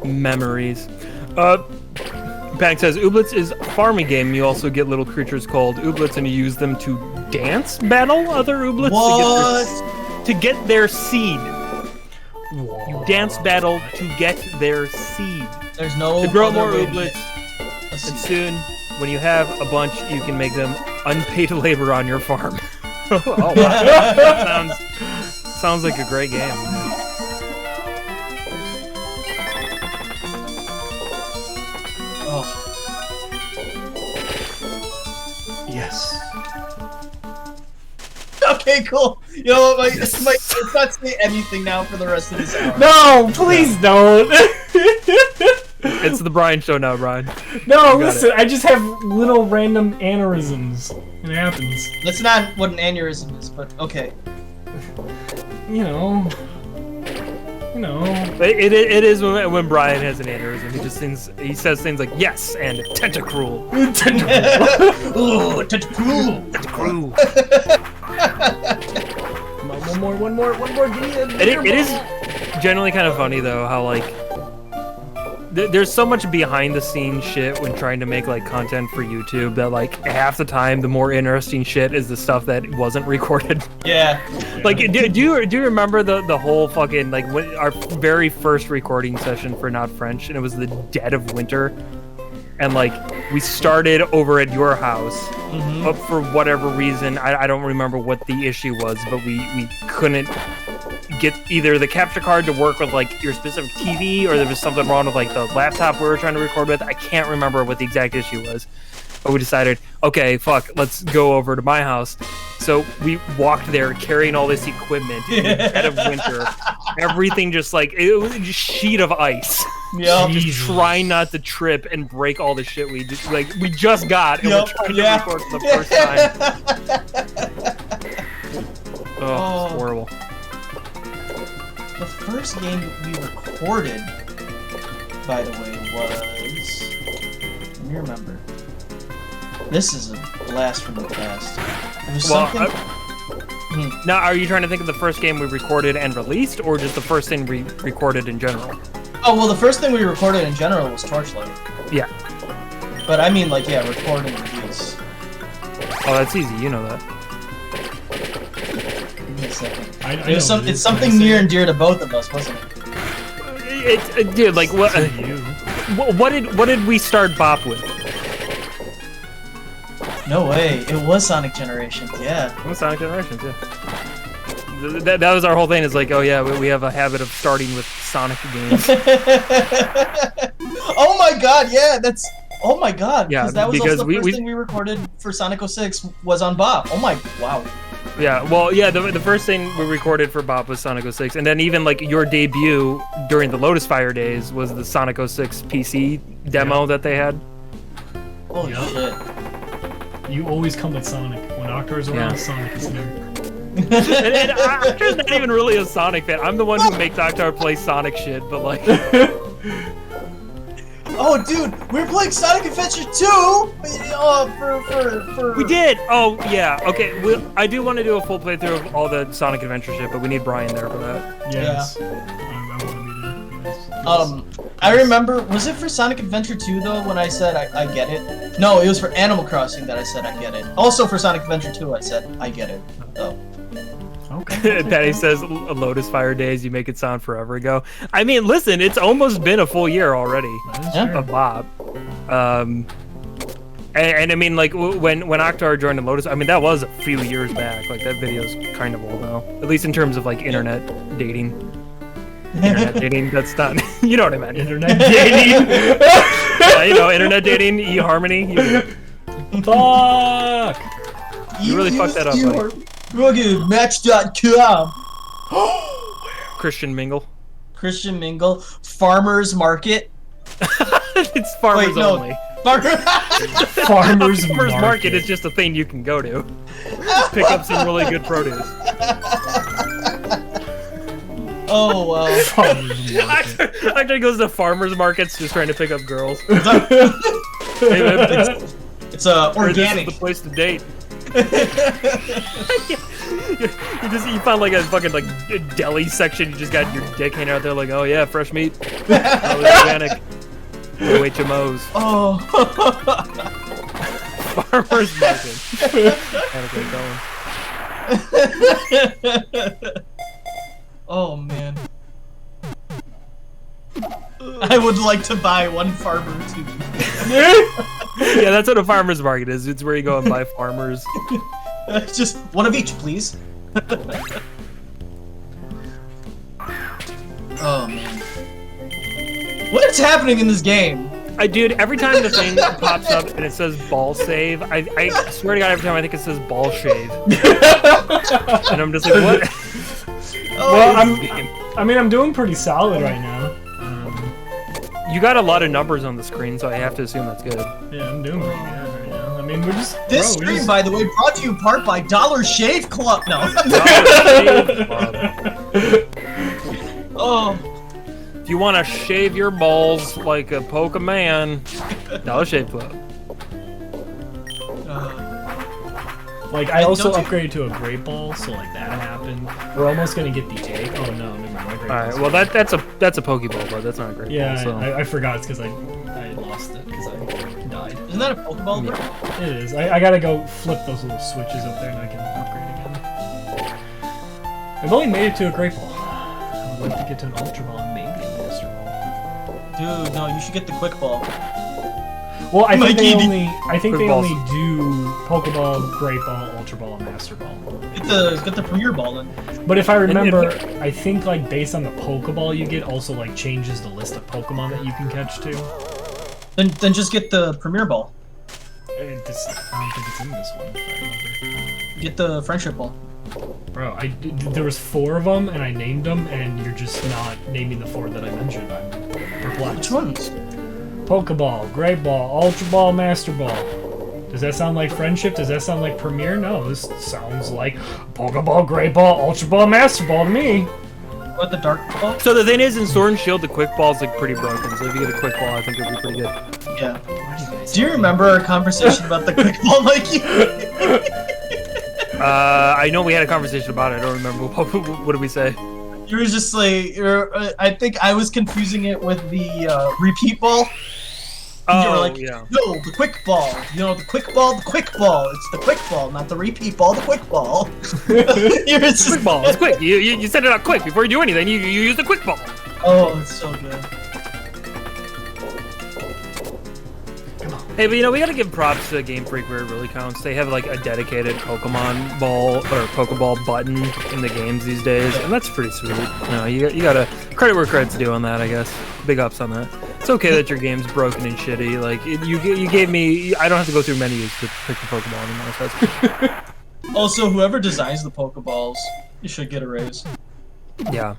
Memories. Panic says, Ooblets is a farming game. You also get little creatures called Ooblets, and you use them to dance battle other Ooblets to get their seed. You dance battle to get their seed. There's no to grow more Ooblets, and soon, when you have a bunch, you can make them unpaid labor on your farm. Oh wow, that sounds like a great game. Oh. Yes. Okay, cool. You know what, let's not say anything now for the rest of this hour. No, please don't. It's the Brian show now, Brian. No, listen, I just have little random aneurysms. It happens. That's not what an aneurysm is, but okay. You know. It is when Brian has an aneurysm. He says things like yes and tentacruel. Ooh, tentacruel. Tentacruel. Come on, one more. Give me It is generally kind of funny though how like There's so much behind the scenes shit when trying to make like content for YouTube that like half the time the more interesting shit is the stuff that wasn't recorded. Yeah. Like do you remember the whole fucking like our very first recording session for Not French, and it was the dead of winter, and like we started over at your house, but for whatever reason I don't remember what the issue was, but we couldn't get either the capture card to work with like your specific TV, or there was something wrong with like the laptop we were trying to record with. I can't remember what the exact issue was, but we decided, okay, fuck, let's go over to my house. So we walked there carrying all this equipment in the dead of winter. Everything just like, it was just a sheet of ice. Yeah. Just trying not to trip and break all the shit we just got, and we're trying to record for the first time. Oh, it's horrible. The first game we recorded, by the way, was... Let me remember. This is a blast from the past. It was something... Now, are you trying to think of the first game we recorded and released, or just the first thing we recorded in general? Oh, well, the first thing we recorded in general was Torchlight. Yeah. But I mean, like, yeah, record and release. Oh, that's easy. You know that. Give me a second. It's something near and dear to both of us, wasn't it? Dude, like what? What did we start BOP with? No way, it was Sonic Generations, yeah. It was Sonic Generations, yeah. That was our whole thing. Is like, oh yeah, we have a habit of starting with Sonic games. Oh my god, yeah, that's. Oh my god, yeah, that was also the first thing we recorded for Sonic 06 was on BOP. Oh my, wow. Yeah, well, yeah, the first thing we recorded for BOP was Sonic 06, and then even like your debut during the Lotus Fire days was the Sonic 06 PC demo that they had. Holy shit. You always come with Sonic. When Akhtar's around, Sonic is there. and Akhtar's not even really a Sonic fan. I'm the one who makes Akhtar play Sonic shit, but like... Oh, dude, we were playing Sonic Adventure 2! For... We did! Oh, yeah, okay. I do want to do a full playthrough of all the Sonic Adventure shit, but we need Brian there for that. Yes. Yeah. I want to be there. Yes. I remember, was it for Sonic Adventure 2, though, when I said I get it? No, it was for Animal Crossing that I said I get it. Also for Sonic Adventure 2, I said I get it. Oh. Okay. Patty says, Lotus Fire days, you make it sound forever ago. I mean, listen, it's almost been a full year already of BOP. And I mean, like, when Akhtar joined the Lotus, I mean, that was a few years back. Like, that video's kind of old now. At least in terms of, like, internet dating. Internet dating, that's not... You know what I meant. Internet dating? You know, internet dating, eHarmony. Fuck! You really fucked that up, buddy. Match.com. Christian Mingle. Christian Mingle. Farmers Market. It's farmers only. Farmers Market is just a thing you can go to. Pick up some really good produce. Oh, wow. Actually goes to farmers markets just trying to pick up girls. It's organic. This is the place to date. you found like a fucking like deli section. You just got your dick hanging out there like, oh yeah, fresh meat, organic, no HMOs. Oh. Farmers market. Oh man. I would like to buy one farmer too. Yeah, that's what a farmer's market is. It's where you go and buy farmers. Just one of each, please. Oh man. What is happening in this game? Dude, every time the thing pops up and it says ball save, I swear to God, every time I think it says ball shave. And I'm just like, what? Well, I'm doing pretty solid right now. You got a lot of numbers on the screen, so I have to assume that's good. Yeah, I'm doing pretty good right now. I mean, we're just... This stream, by the way, brought to you in part by Dollar Shave Club. No. Dollar Shave Club. Oh. If you want to shave your balls like a Pokemon, Dollar Shave Club. Like, I also upgraded to a Great Ball, so like that happened. We're almost gonna get the egg. Oh no, never mind. Alright, well that's a Pokeball, but that's not a Great Ball. Yeah, So. I forgot. It's because I lost it because I died. Isn't that a Pokeball? Yeah, it is. I gotta go flip those little switches up there and I can upgrade again. I've only made it to a Great Ball. I would like to get to an Ultra Ball and maybe a Master Ball. Dude, no, you should get the Quick Ball. Well, I think they Quick only balls. do Pokeball, Great Ball, Ultra Ball, and Master Ball. Get the Premier Ball then. But if I remember, I think like based on the Pokeball you get, also like changes the list of Pokemon that you can catch too. Then just get the Premier Ball. I don't think it's in this one. If I remember. Get the Friendship Ball. Bro, there was 4 of them, and I named them, and you're just not naming the 4 that I mentioned. I'm perplexed. Which ones? Pokeball, Great Ball, Ultra Ball, Master Ball. Does that sound like Friendship? Does that sound like Premier? No, this sounds like Pokeball, Great Ball, Ultra Ball, Master Ball to me. What, the Dark Ball? So the thing is, in Sword and Shield, the Quick Ball's like pretty broken. So if you get a Quick Ball, I think it'll be pretty good. Yeah. Do you remember our conversation about the Quick Ball, Mikey? I know we had a conversation about it. I don't remember. What did we say? You were just like, I think I was confusing it with the Repeat Ball. And you were like, yeah. no, the Quick Ball. You know, the Quick Ball, the Quick Ball. It's the Quick Ball, not the Repeat Ball, the Quick Ball. You're just, Quick Ball. It's quick. You set it up quick before you do anything. You use the Quick Ball. Oh, it's so good. Hey, but you know, we gotta give props to Game Freak where it really counts. They have like a dedicated Pokemon Ball or Pokeball button in the games these days, and that's pretty sweet. You gotta credit where credit's due on that, I guess. Big ups on that. It's okay that your game's broken and shitty. Like you gave me, I don't have to go through menus to pick the Pokeball anymore. So that's Also, whoever designs the Pokeballs, you should get a raise. yeah.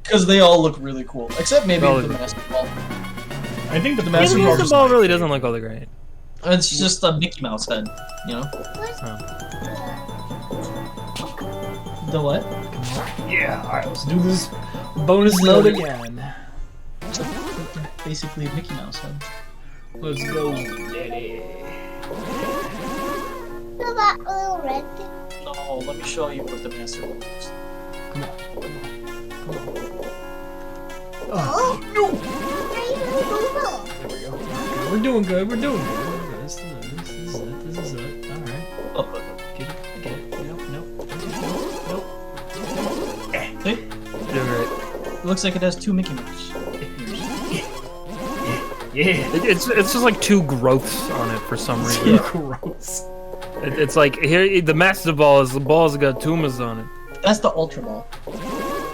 Because they all look really cool. Except maybe the Master Ball. I think the The Yeah, Master the Ball Master just Ball really doesn't look all that great. It's just a Mickey Mouse head, you know? The what? Yeah, alright, let's do this bonus mode again. Basically a Mickey Mouse head. Let's go, Daddy. So that little red thing. No, let me show you what the Master Ball is. Come on, come on, come on. Oh, no! there you go. There we go. We're doing good, we're doing good. This is it. Alright. Oh, Get it. Nope. see? You're great. It looks like it has 2 Mickey Mouse. Yeah. It's just like 2 growths on it for some reason. Gross. It's like here the Master Ball is the ball's got tumors on it. That's the Ultra Ball.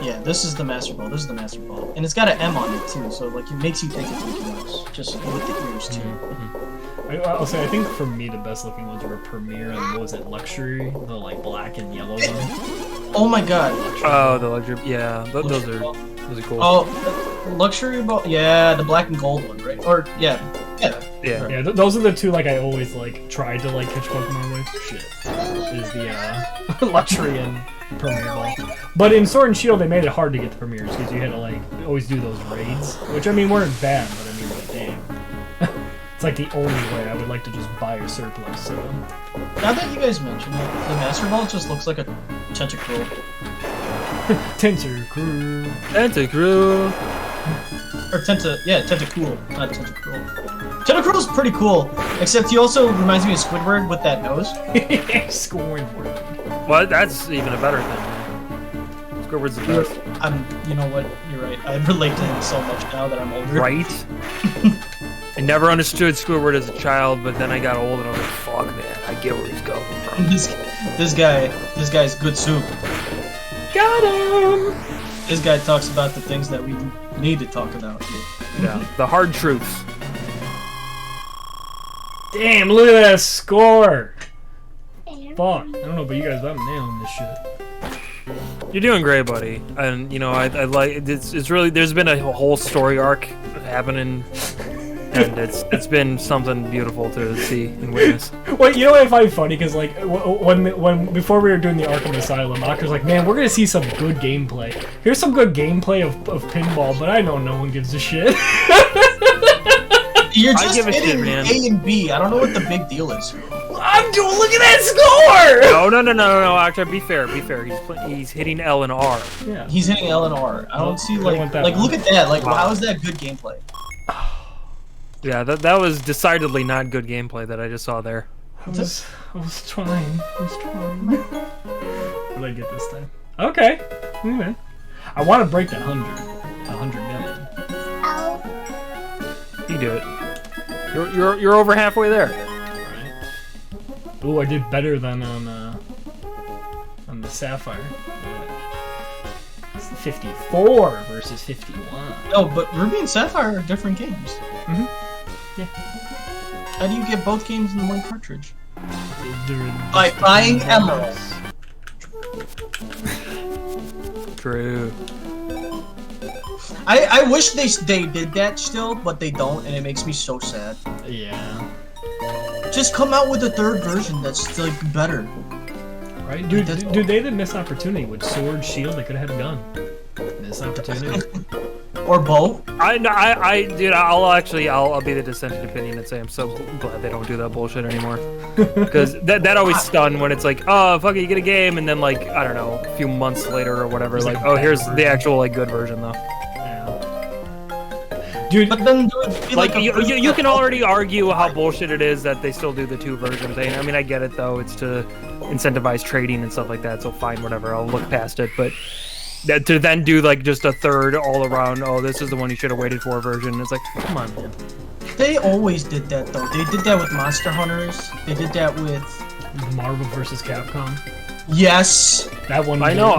Yeah, this is the Master Ball. This is the Master Ball. And it's got an M on it too, so like it makes you think it's Mickey Mouse. Just with the ears too. I'll say I think for me the best looking ones were Premier and what was it, Luxury, the like black and yellow one. Oh my god. Oh, the luxury. Yeah, those are cool. Oh, Luxury Ball. Yeah, the black and gold one, right? Or yeah. Yeah, those are the 2 like I always like tried to like catch Pokemon with. Shit, is the Luxury and Premier Ball. But in Sword and Shield they made it hard to get the Premiers because you had to like always do those raids, which I mean weren't bad, but I mean like damn. It's like the only way I would like to just buy a surplus. So. Now that you guys mention it, the Master Ball just looks like a Tentacruel. Tentacruel. Tentacruel. Or Tentacool, not Tentacruel. Tentacruel's pretty cool, except he also reminds me of Squidward with that nose. Squidward. Well, that's even a better thing. Squidward's the best. You know what? You're right. I relate to him so much now that I'm older. Right? I never understood Squidward as a child, but then I got old and I was like, fuck man, I get where he's going from. This guy's good soup. Got him! This guy talks about the things that we need to talk about. Yeah, the hard truths. Damn, look at that score! Fuck. I don't know about you guys, but I'm nailing this shit. You're doing great, buddy. And you know, I like it's really there's been a whole story arc happening, and it's been something beautiful to see and witness. Well, you know what I find funny? Because like when before we were doing the Arkham Asylum, Aktar's like, man, we're gonna see some good gameplay. Here's some good gameplay of pinball, but I know no one gives a shit. You're just give a shit, hitting man. A and B. I don't know what the big deal is. I'm doing. Look at that score! No, Akhtar, be fair. He's hitting L and R. Yeah. He's hitting L and R. I don't see like look at that. Like how is that good gameplay? Yeah, that was decidedly not good gameplay that I just saw there. I was trying. What did I get this time? Okay. I want to break that 100 million. Ow. You do it. You're over halfway there. Right. Ooh, I did better than on the Sapphire. It's 54 versus 51. No, but Ruby and Sapphire are different games. Mhm. Yeah. How do you get both games in one cartridge? By buying emeralds. True. I wish they did that still, but they don't, and it makes me so sad. Yeah. Just come out with a third version that's like better. Right? Dude, they had a missed opportunity with sword, shield. They could have had a gun. Missed opportunity. Or bow. Dude, I'll be the dissenting opinion and say I'm so glad they don't do that bullshit anymore. Because that always stunned when it's like, oh, fuck it, you get a game, and then like, I don't know, a few months later or whatever, like, oh, here's the actual like good version though. Yeah. Dude, but then do it be like you can already argue how bullshit it is that they still do the two versions. I mean, I get it though, it's to incentivize trading and stuff like that, so fine, whatever, I'll look past it, but to then do like just a third all around, oh, this is the one you should have waited for version. It's like, come on, man. They always did that though. They did that with Monster Hunters. They did that with Marvel vs. Capcom. Yes. That one. I know.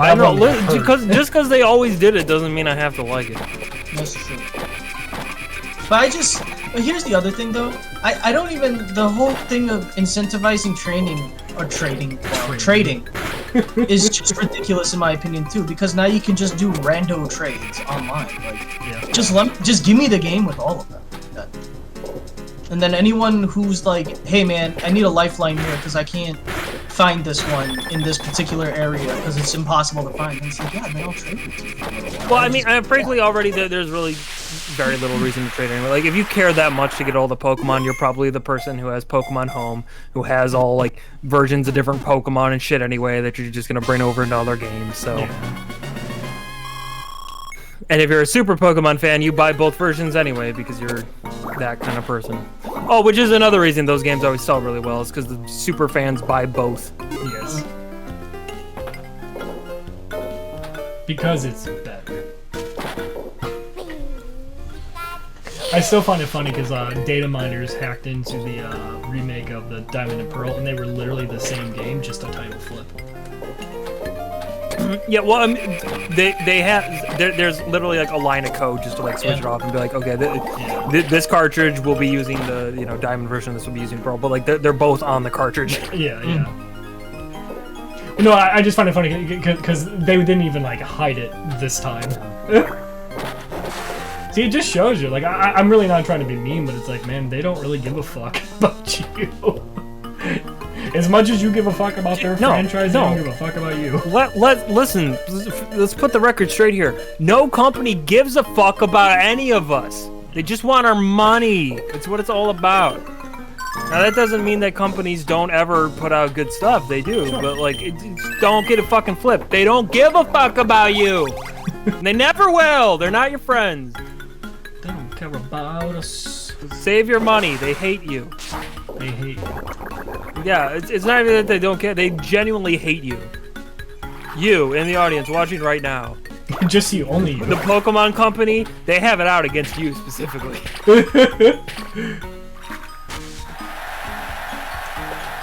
Just because they always did it doesn't mean I have to like it. That's true. But here's the other thing though. I don't even, the whole thing of incentivizing trading is just ridiculous in my opinion too, because now you can just do rando trades online. Like, yeah. just give me the game with all of them. And then anyone who's like, hey man, I need a lifeline here because I can't find this one in this particular area because it's impossible to find. And it's like, yeah, man, I'll trade with you. Well, I mean, frankly, already there's really very little reason to trade anyway. Like, if you care that much to get all the Pokemon, you're probably the person who has Pokemon Home, who has all like versions of different Pokemon and shit anyway that you're just gonna bring over into other games. So. Yeah. And if you're a super Pokemon fan, you buy both versions anyway because you're that kind of person. Oh, which is another reason those games always sell really well, is because the super fans buy both. Yes. Because it's better. I still find it funny because data miners hacked into the remake of the Diamond and Pearl, and they were literally the same game, just a title flip. Yeah, well, I mean, they have there's literally like a line of code just to like switch it off and be like, okay, this cartridge will be using the Diamond version, this will be using Pearl, but like they're both on the cartridge. Yeah. No, I just find it funny because they didn't even like hide it this time. See, it just shows you. Like I'm really not trying to be mean, but it's like, man, they don't really give a fuck about you. As much as you give a fuck about their franchise, they don't give a fuck about you. Listen, let's put the record straight here. No company gives a fuck about any of us. They just want our money. It's what it's all about. Now, that doesn't mean that companies don't ever put out good stuff. They do, but like, don't get a fucking flip. They don't give a fuck about you. They never will. They're not your friends. They don't care about us. Save your money. They hate you. They hate you. Yeah, it's not even that they don't care. They genuinely hate you. You, in the audience, watching right now. Just you, only you. The Pokemon Company, they have it out against you specifically.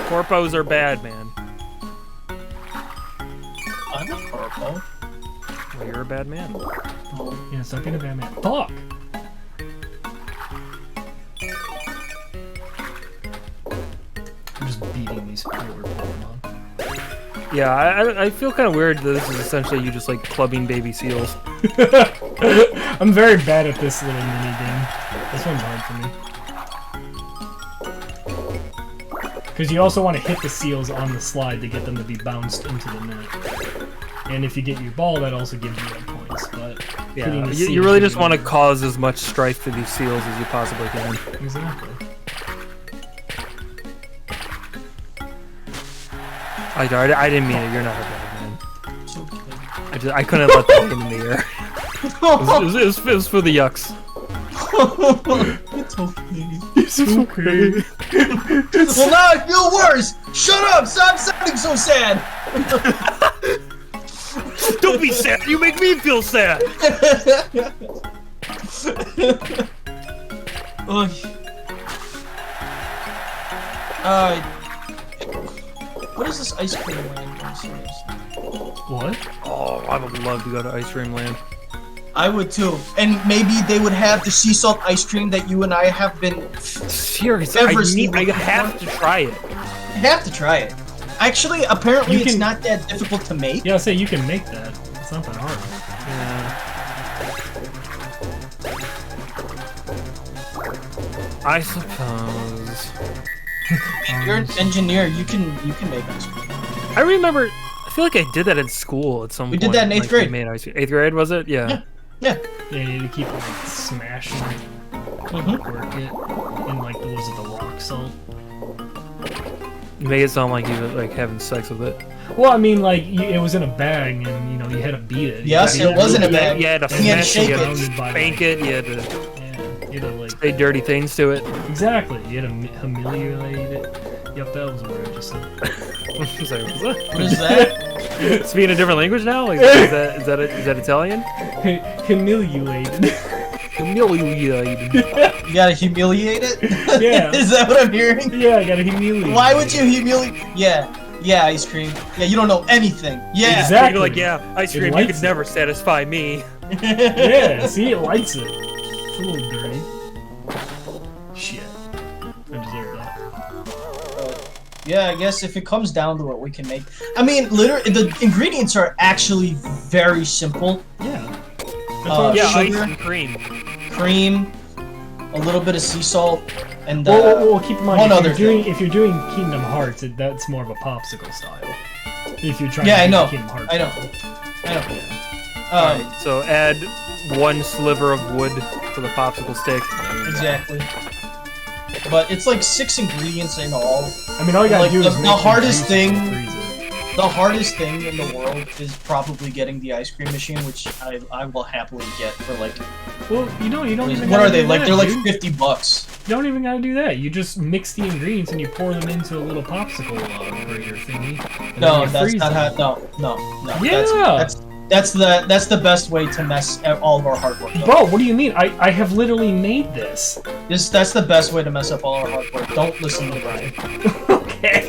Corpos are bad, man. I'm a corpo. Well, you're a bad man. Yeah, stop being a bad man. Fuck! I'm just beating these poor Pokemon. Yeah, I feel kind of weird that this is essentially you just like clubbing baby seals. I'm very bad at this little mini game. This one's hard for me. Because you also want to hit the seals on the slide to get them to be bounced into the net. And if you get your ball, that also gives you like points. But yeah, you really just want to cause as much strife for these seals as you possibly can. Exactly. I didn't mean it. You're not a bad man. It's okay. I couldn't let that get in the air. It was for the yucks. It's okay. It's okay. Well, now I feel worse! Shut up! Stop sounding so sad! Don't be sad. You make me feel sad. What is this ice cream land? I'm serious. What? Oh, I would love to go to Ice Cream Land. I would too. And maybe they would have the sea salt ice cream that you and I have been... Seriously, I have to try it. I have to try it. Actually, apparently it's not that difficult to make. Yeah, I'll say you can make that. It's not that hard. Yeah. I suppose. You're an engineer. You can make ice cream. I remember. I feel like I did that in school at some point. We did that in 8th grade. Made ice cream. 8th grade, was it? Yeah. Yeah. Yeah, you need to keep like smashing it, work it, and like was it the rock salt? You make it sound like you were like having sex with it. Well, I mean, like it was in a bag, and you had to beat it. Yes, it was in a bag. You had to smash it, you had to spank it, you had to like say dirty things to it. Exactly. You had to humiliate it. Yep, that was the word I just said. Sorry, what is that? Speaking a different language now? Like, is that Italian? Humiliated. Humiliated. You gotta humiliate it? Yeah. Is that what I'm hearing? Yeah, I gotta humiliate. Why would you humiliate? Yeah, ice cream. Yeah, you don't know anything. Yeah. Exactly. You're like, yeah, ice cream, you could never satisfy me. Yeah, see, it likes it. It's a little dirty. Shit. I deserve that. Yeah, I guess if it comes down to it, we can make... I mean, literally, the ingredients are actually very simple. Yeah. Yeah, sugar, ice and cream. Cream, a little bit of sea salt, and well, keep in mind, if you're doing Kingdom Hearts, that's more of a popsicle style. If you're trying to do Kingdom Hearts. I know. Alright, so add 1 sliver of wood to the popsicle stick. Exactly. But it's like 6 ingredients in all. I mean, all you gotta do is the hardest thing. The hardest thing in the world is probably getting the ice cream machine, which I will happily get for like. Well, you don't even. What are they like? They're like $50. You don't even gotta do that. You just mix the ingredients and you pour them into a little popsicle grater thingy. No, that's not how. No. Yeah. That's the best way to mess all of our hard work up. Bro, what do you mean? I have literally made this. That's the best way to mess up all our hard work. Don't listen to Brian. Okay.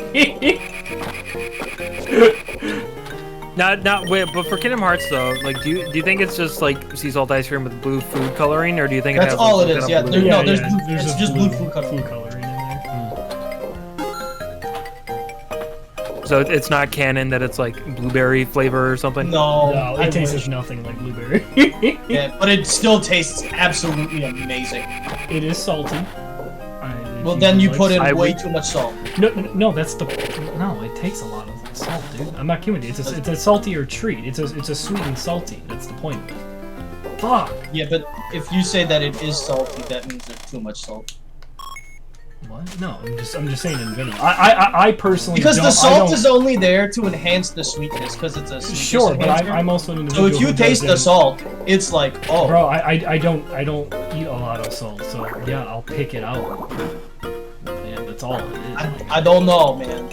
Wait, but for Kingdom Hearts though, like, do you think it's just like sea salt ice cream with blue food coloring, or do you think that's it has, all like, it is? Yeah, there's just blue food coloring. In there. So it's not canon that it's like blueberry flavor or something. No, it tastes nothing like blueberry. Yeah, but it still tastes absolutely amazing. It is salty. Well, then you put in way too much salt. No, that's the no. It takes a lot of salt, dude. I'm not kidding you. It's a saltier treat. It's a sweet and salty. That's the point of it. Fuck. Yeah, but if you say that it is salty, that means there's too much salt. What? No, I'm just saying in general. I personally because the salt is only there to enhance the sweetness because it's a sure, but I'm also an individual. So if you taste the salt, it's like oh. Bro, I don't eat a lot of salt, so yeah, I'll pick it out. Yeah, that's all it is. I don't know, man.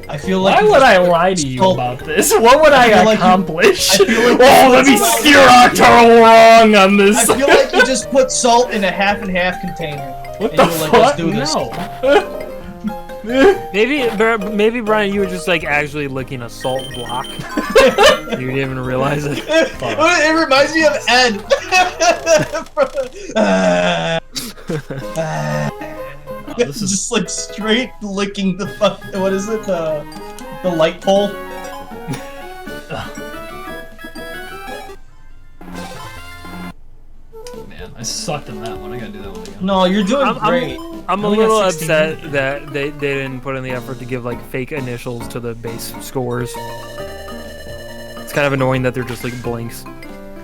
I feel like. Why would I lie to you about this? What would I accomplish? I feel like let me steer Akhtar wrong on this. I feel like you just put salt in a half and half container. What the fuck? Let's do this. No. Maybe Brian, you were just like actually licking a salt block. You didn't even realize it. It reminds me of Ed. This is just like straight licking the fuck. What is it? The light pole. Man, I sucked in that one. I gotta do that one again. No, you're doing great. I'm a little upset that they didn't put in the effort to give like fake initials to the base scores. It's kind of annoying that they're just like blanks.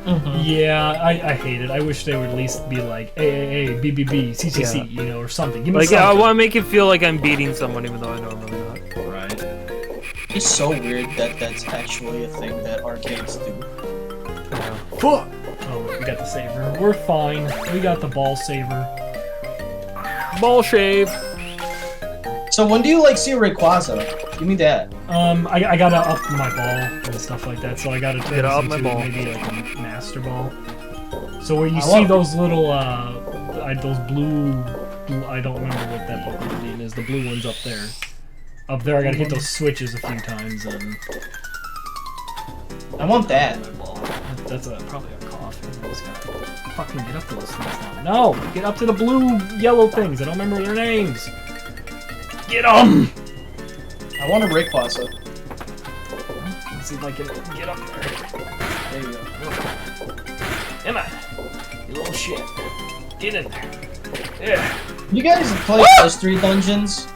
Mm-hmm. Yeah, I hate it. I wish they would at least be like AAA, BBB, CCC, you know, or something. Give me like, something. I want to make it feel like I'm beating someone, even though I know I'm really not. Right. It's so weird that that's actually a thing that arcades do. Fuck! Oh, we got the saver. We're fine. We got the ball saver. Ball shave. So when do you like see Rayquaza? Give me that. I gotta up my ball and stuff like that, so I gotta turn Gotta up this my into ball. maybe like a master ball. So where you see those little, those blue, I don't remember what that Pokemon name is, the blue ones up there. Up there, I gotta hit those switches a few times, and... I want that. That's probably a cough. Fucking get up to those things now. No! Get up to the blue, yellow things. I don't remember their names. Get them! I want a Rayquaza. Let's see if I can get up there. There you go. Come on. You little shit. Get in there. Yeah. You guys play those 3 dungeons?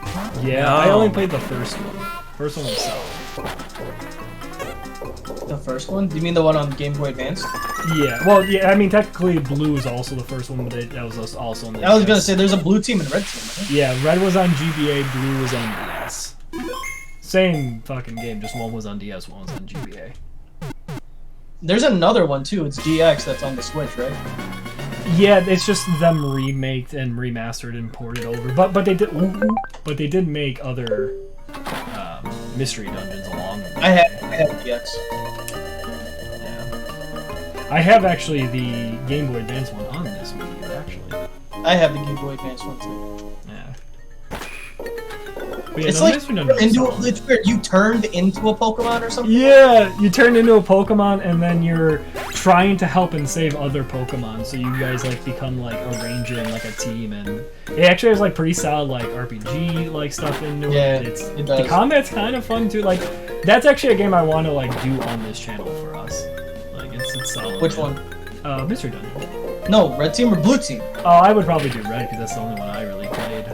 Yeah, No. I only played the first one. First one was solid. The first one? Do you mean the one on Game Boy Advance? Yeah, well, yeah, I mean, technically, blue is also the first one, but that was also on the I was gonna DS. say there's a blue team and a red team, right? Yeah, red was on GBA, blue was on DS. Same fucking game, just one was on DS, one was on GBA. There's another one too. It's GX that's on the Switch, right? Yeah, it's just them remaked and remastered and ported over. But they did make other mystery dungeons along with I have GX. Yeah. I have actually the Game Boy Advance one on this Wii U, actually. I have the Game Boy Advance one too. Yeah. But yeah, It's no, like mystery dungeons are solid. it's weird. You turned into a Pokemon or something. Yeah, you turn into a Pokemon and then you're trying to help and save other Pokemon, so you guys like become like a ranger and like a team, and it actually has like pretty solid like RPG like stuff into Yeah, it. it The does. combat's kind of fun too. Like that's actually a game I want to like do on this channel for us. Like it's solid. Which man. one? Mystery Dungeon. No, red team or blue team? Oh, I would probably do red because that's the only one I really played.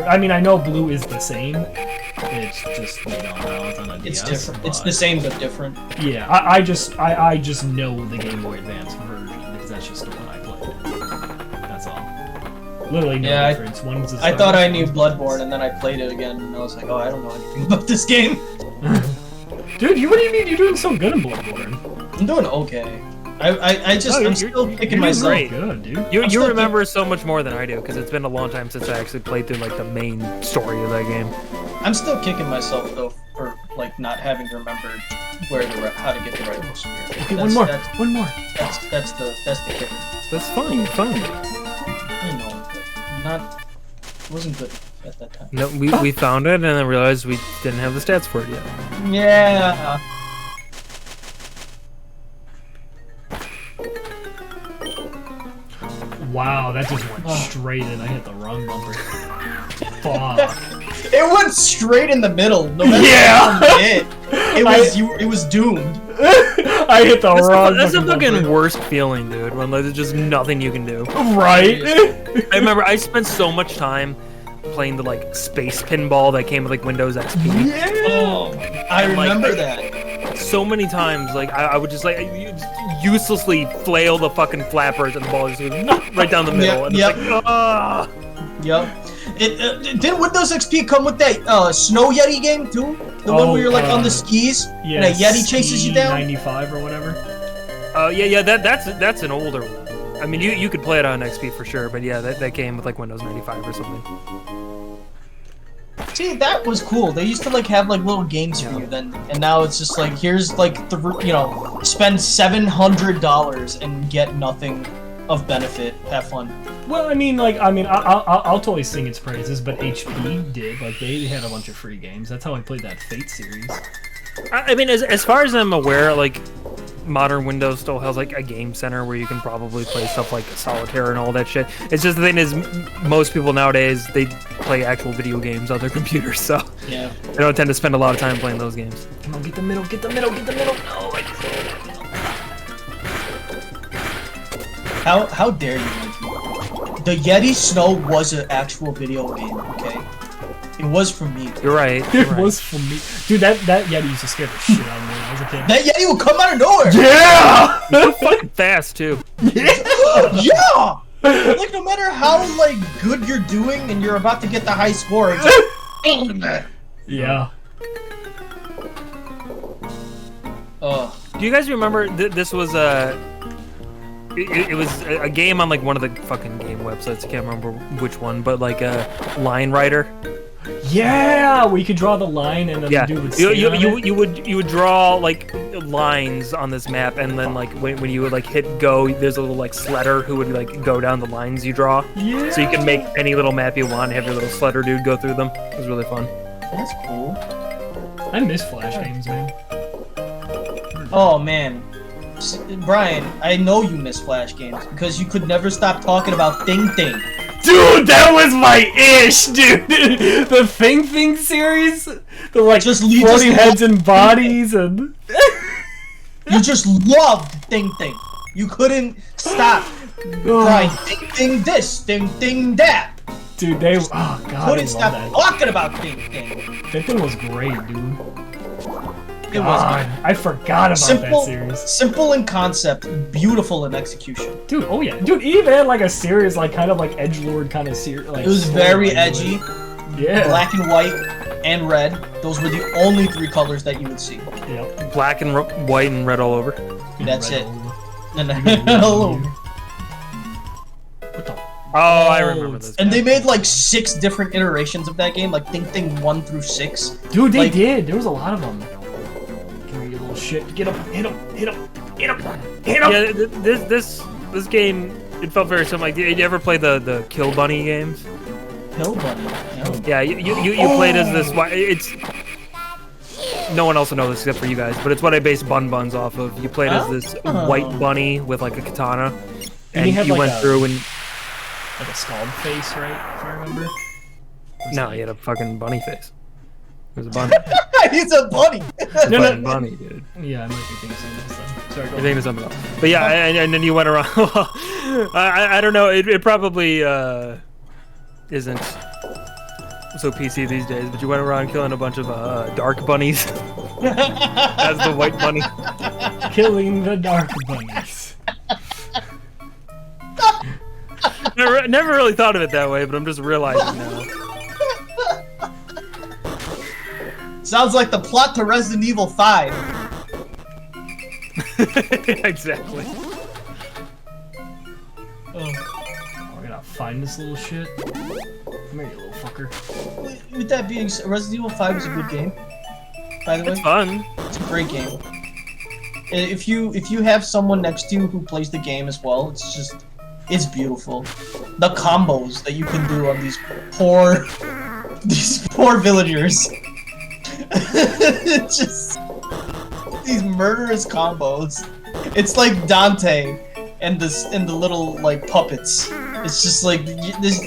I mean I know blue is the same. It's just now it's on a It's DS, different. It's but- the same but different. Yeah, I just know the Game Boy Advance version because that's just the one I played. That's all. Literally no Yeah, difference. One's a I thought I Star, knew one's a Bloodborne, and then I played it again, and I was like, oh, I don't know anything about this game. Dude, what do you mean you're doing so good in Bloodborne? I'm doing okay. I'm still kicking You're myself. doing good, dude. I'm You still remember so much more than I do because it's been a long time since I actually played through like the main story of that game. I'm still kicking myself though for like not having remembered how to get the right spear. Okay, one more. One more. That's the kicker. That's fine, fine. You know, wasn't good at that time. No, we found it and then realized we didn't have the stats for it yet. Yeah. Wow, that just went straight in. I hit the wrong bumper. Fuck. It went straight in the middle. No matter Yeah. what you hit, it was doomed. I hit the wrong That's the fucking bumper. worst feeling, dude, when there's just nothing you can do. Right? I remember I spent so much time playing the like space pinball that came with like Windows XP. Yeah. Oh, I And, like, remember that. So many times, like I would just like uselessly flail the fucking flappers and the ball just goes right down the middle. And Yep. it's like, ah. Yep. Didn't Windows XP come with that Snow Yeti game too? The one where you're like on the skis and a Yeti chases you down? 95 or whatever. Yeah, that's an older one. I mean, you could play it on XP for sure, but yeah, that came with like Windows 95 or something. See, that was cool. They used to like have like little games for you then, and now it's just like here's like spend $700 and get nothing of benefit. Have fun. Well, I'll totally sing its praises, but HP did. Like, they had a bunch of free games. That's how I played that Fate series. I mean, as far as I'm aware, like modern Windows still has like a game center where you can probably play stuff like Solitaire and all that shit. It's just the thing is, most people nowadays they play actual video games on their computers, so Yeah. they don't tend to spend a lot of time playing those games. Come on, get the middle, get the middle, get the middle. No, How dare you, Mikey? The Yeti Snow was an actual video game. Okay. It was for me. You're right. it was for me. Dude, that Yeti used to scare the shit out of me when I was a kid. That Yeti would come out of nowhere. Yeah! Fucking fast too. Yeah. Like no matter how like good you're doing and you're about to get the high score, it's just, Yeah. Oh. Do you guys remember this was a? It was a game on like one of the fucking game websites. I can't remember which one, but like a Line Writer. Yeah, we could draw the line and then Yeah, the dude would you would draw like lines on this map, and then like when you would like hit go, there's a little like sledder who would like go down the lines you draw. Yeah. So you can make any little map you want, and have your little sledder dude go through them. It was really fun. That's cool. I miss Flash games, man. Oh man, Brian, I know you miss Flash games because you could never stop talking about Thing Thing. Dude, that was my ish, dude. The Thing series, the like Just floating heads and bodies, and you just loved Thing Thing. You couldn't stop. Brian, Thing Thing this, Thing Thing that. dude, they oh god, I Couldn't love stop that. talking about Thing Thing. That thing was great, dude. It was God, I forgot about simple, that series. simple in concept, beautiful in execution. Dude, oh yeah, dude, it even had like a series, like kind of like edgelord kind of series. Like, It was very edgy, Yeah. black and white and red. Those were the only 3 colors that you would see. Yep. Black and white and red all over. That's Red it. over. And hello. What the? Oh, I remember this. And they made like 6 different iterations of that game, like Thing Thing 1 through 6. Dude, they Like- did. There was a lot of them. Give me your little shit. Get him. Hit him. Hit him. Hit him. Hit him. Yeah, this game, it felt very similar. Like, did you ever play the Kill Bunny games? Pill Bunny. No. Yeah, you played as this. It's no one else will know this except for you guys, but it's what I based Bun Buns off of. You played as this white bunny with like a katana, and he had, you like, went a- through and Like a scald face, right? If I remember. no, he had a fucking bunny face. It was a bunny. He's a bunny. It was a No, fucking bunny, dude. Yeah, I might be thinking something else then. Sorry, go You're thinking of something else. But yeah, and then you went around. I don't know. It probably isn't so PC these days. But you went around killing a bunch of dark bunnies as the white bunny. Killing the dark bunnies. Never really thought of it that way, but I'm just realizing now. Sounds like the plot to Resident Evil 5. Exactly. Oh, we're gonna find this little shit. Come here, you little fucker. With that being said, Resident Evil 5 is a good game. By the way, It's fun. it's a great game. If you have someone next to you who plays the game as well, it's beautiful. The combos that you can do on these poor villagers. It's just these murderous combos. It's like Dante and the little like puppets. It's just like this.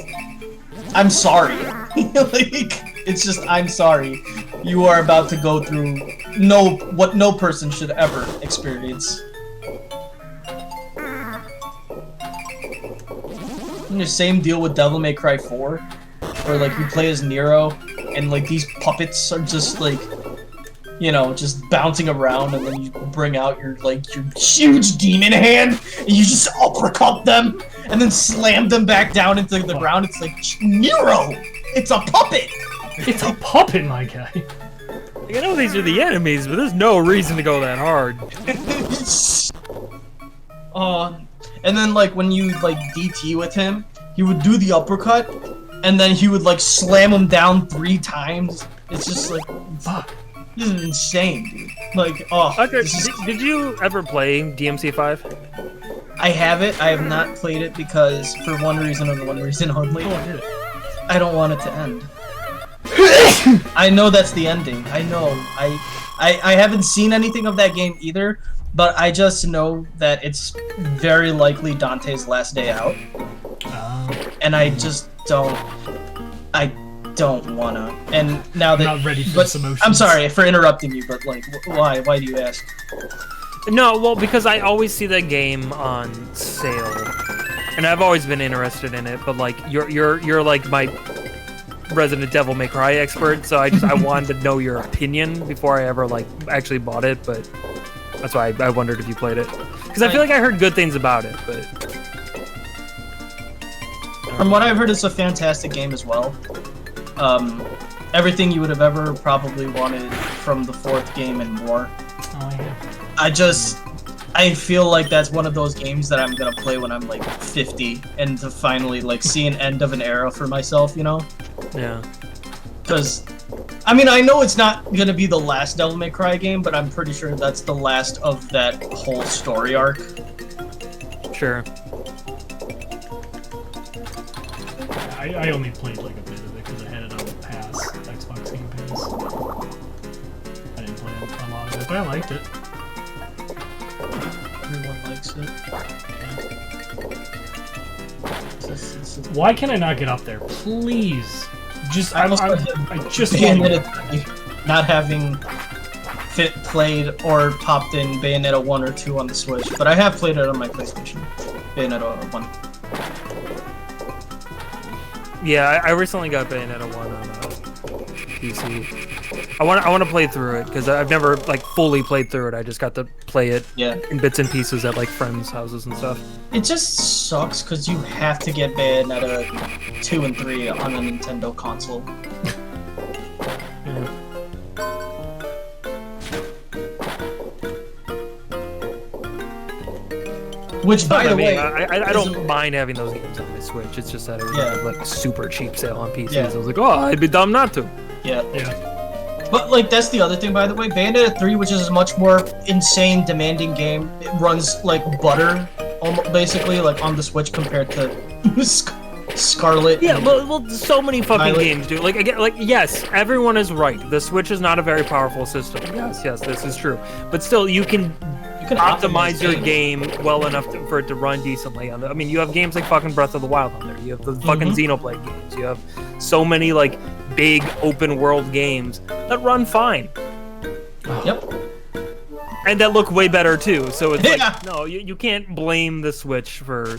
I'm sorry. Like it's just I'm sorry. You are about to go through what no person should ever experience. And the same deal with Devil May Cry 4, where like you play as Nero, and like these puppets are just like, you know, just bouncing around, and then you bring out your huge demon hand, and you just uppercut them, and then slam them back down into the ground. It's like, Nero! It's a puppet! It's a puppet, my guy. Like, I know these are the enemies, but there's no reason to go that hard. And then like when you like DT with him, he would do the uppercut, and then he would like slam him down 3 times. It's just like, fuck, this is insane, dude. Like, oh, Okay, this is- did you ever play DMC5? I have it. I have not played it because for one reason and one reason only. I don't want it to end. I know that's the ending. I know. I haven't seen anything of that game either, but I just know that it's very likely Dante's last day out. And I just don't. I don't wanna. And now that Not ready for but this emotions. I'm sorry for interrupting you, but like, why? Why do you ask? No, well, because I always see that game on sale, and I've always been interested in it. But like, you're like my resident Devil May Cry expert, so I wanted to know your opinion before I ever like actually bought it. But that's why I wondered if you played it, because I feel like I heard good things about it. But From what I've heard, it's a fantastic game as well. Everything you would have ever probably wanted from the 4th game and more. Oh, yeah. I feel like that's one of those games that I'm gonna play when I'm like 50 and to finally like see an end of an era for myself, you know? Yeah. Because, I mean, I know it's not gonna be the last Devil May Cry game, but I'm pretty sure that's the last of that whole story arc. Sure. I only played like a bit of it because I had it on the Pass, Xbox Game Pass. I didn't play a lot of it, but I liked it. Everyone likes it. Why can I not get up there? Please. Just I just want Bayonetta 3 not having played or popped in Bayonetta 1 or 2 on the Switch, but I have played it on my PlayStation. Bayonetta 1. Yeah, I recently got Bayonetta 1 on PC. I want to play through it because I've never like fully played through it. I just got to play it in bits and pieces at like friends' houses and stuff. It just sucks because you have to get Bayonetta 2 and 3 on a Nintendo console. Yeah. Which, by the way, I don't mind having those games on my Switch. It's just that it was like super cheap sale on PCs. Yeah. I was like, oh, I'd be dumb not to. Yeah. But like that's the other thing, by the way. Bayonetta 3, which is a much more insane, demanding game, it runs like butter, basically, like on the Switch compared to Scarlet. Yeah, well, so many fucking Violet. games do. Like again, like yes, everyone is right. The Switch is not a very powerful system. Yes, this is true. But still, you can optimize your game well enough for it to run decently on the. I mean, you have games like fucking Breath of the Wild on there. You have the fucking Xenoblade games. You have so many like big open world games that run fine. Yep. And that look way better too. So it's like no, you can't blame the Switch for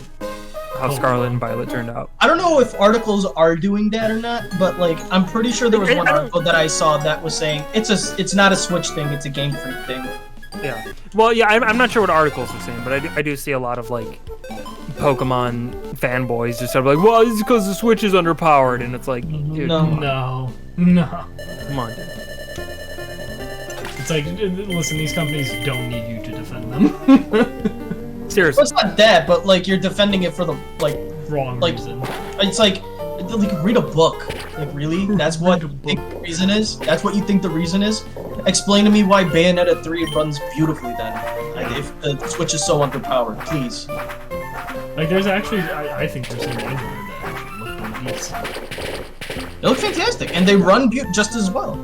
how Scarlet and Violet turned out. I don't know if articles are doing that or not, but like I'm pretty sure there was one article that I saw that was saying it's not a Switch thing, it's a Game Freak thing. Yeah. Well, yeah, I'm not sure what articles are saying, but I do see a lot of like Pokemon fanboys just sort of like, well, it's because the Switch is underpowered, and it's like, dude, No. come on, dude. It's like, listen, these companies don't need you to defend them. Seriously. Well, it's not that, but like you're defending it for the like Wrong reason. It's like read a book. Like really? That's what you think the reason is? That's what you think the reason is? Explain to me why Bayonetta 3 runs beautifully then. Like, if the Switch is so underpowered, please. Like there's actually, I think there's some games that actually look decent. They look fantastic, and they run just as well.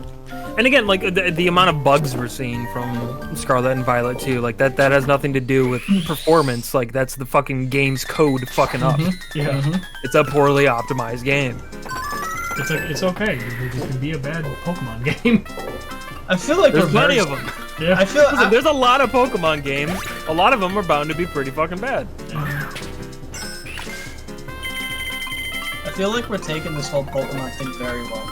And again, like the amount of bugs we're seeing from Scarlet and Violet too, like that has nothing to do with performance. Like that's the fucking game's code fucking up. Yeah. It's a poorly optimized game. It's like, it's okay. It can be a bad Pokemon game. I feel like There's plenty of them. Yeah. I feel Listen, there's a lot of Pokemon games. A lot of them are bound to be pretty fucking bad. I feel like we're taking this whole Pokemon thing very well.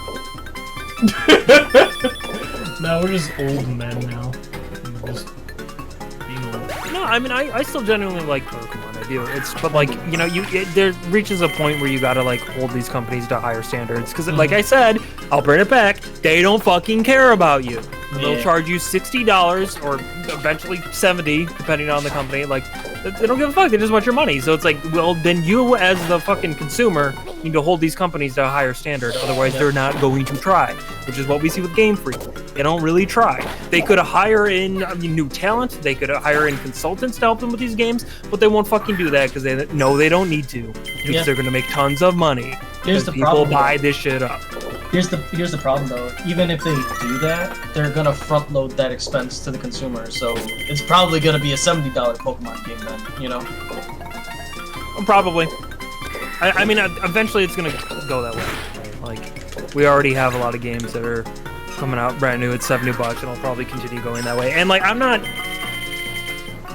No, we're just old men now. We're just being old. No, I mean I still genuinely like Pokemon. I do. But like you know, there reaches a point where you gotta like hold these companies to higher standards because, like I said, I'll bring it back. They don't fucking care about you. They'll charge you $60 or eventually $70, depending on the company. Like they don't give a fuck. They just want your money. So it's like, well, then you as the fucking consumer need to hold these companies to a higher standard. Otherwise, they're not going to try. Which is what we see with Game Freak. They don't really try. They could hire in new talent. They could hire in consultants to help them with these games, but they won't fucking do that because they know they don't need to. Because they're going to make tons of money. Here's the people problem. Buy this shit up. Here's the problem though. Even if they do that, they're gonna front load that expense to the consumer. So it's probably gonna be a $70 Pokemon game then. You know. Probably. I mean, eventually it's gonna go that way. Right? Like, we already have a lot of games that are coming out brand new at $70, and it'll probably continue going that way. And like, I'm not.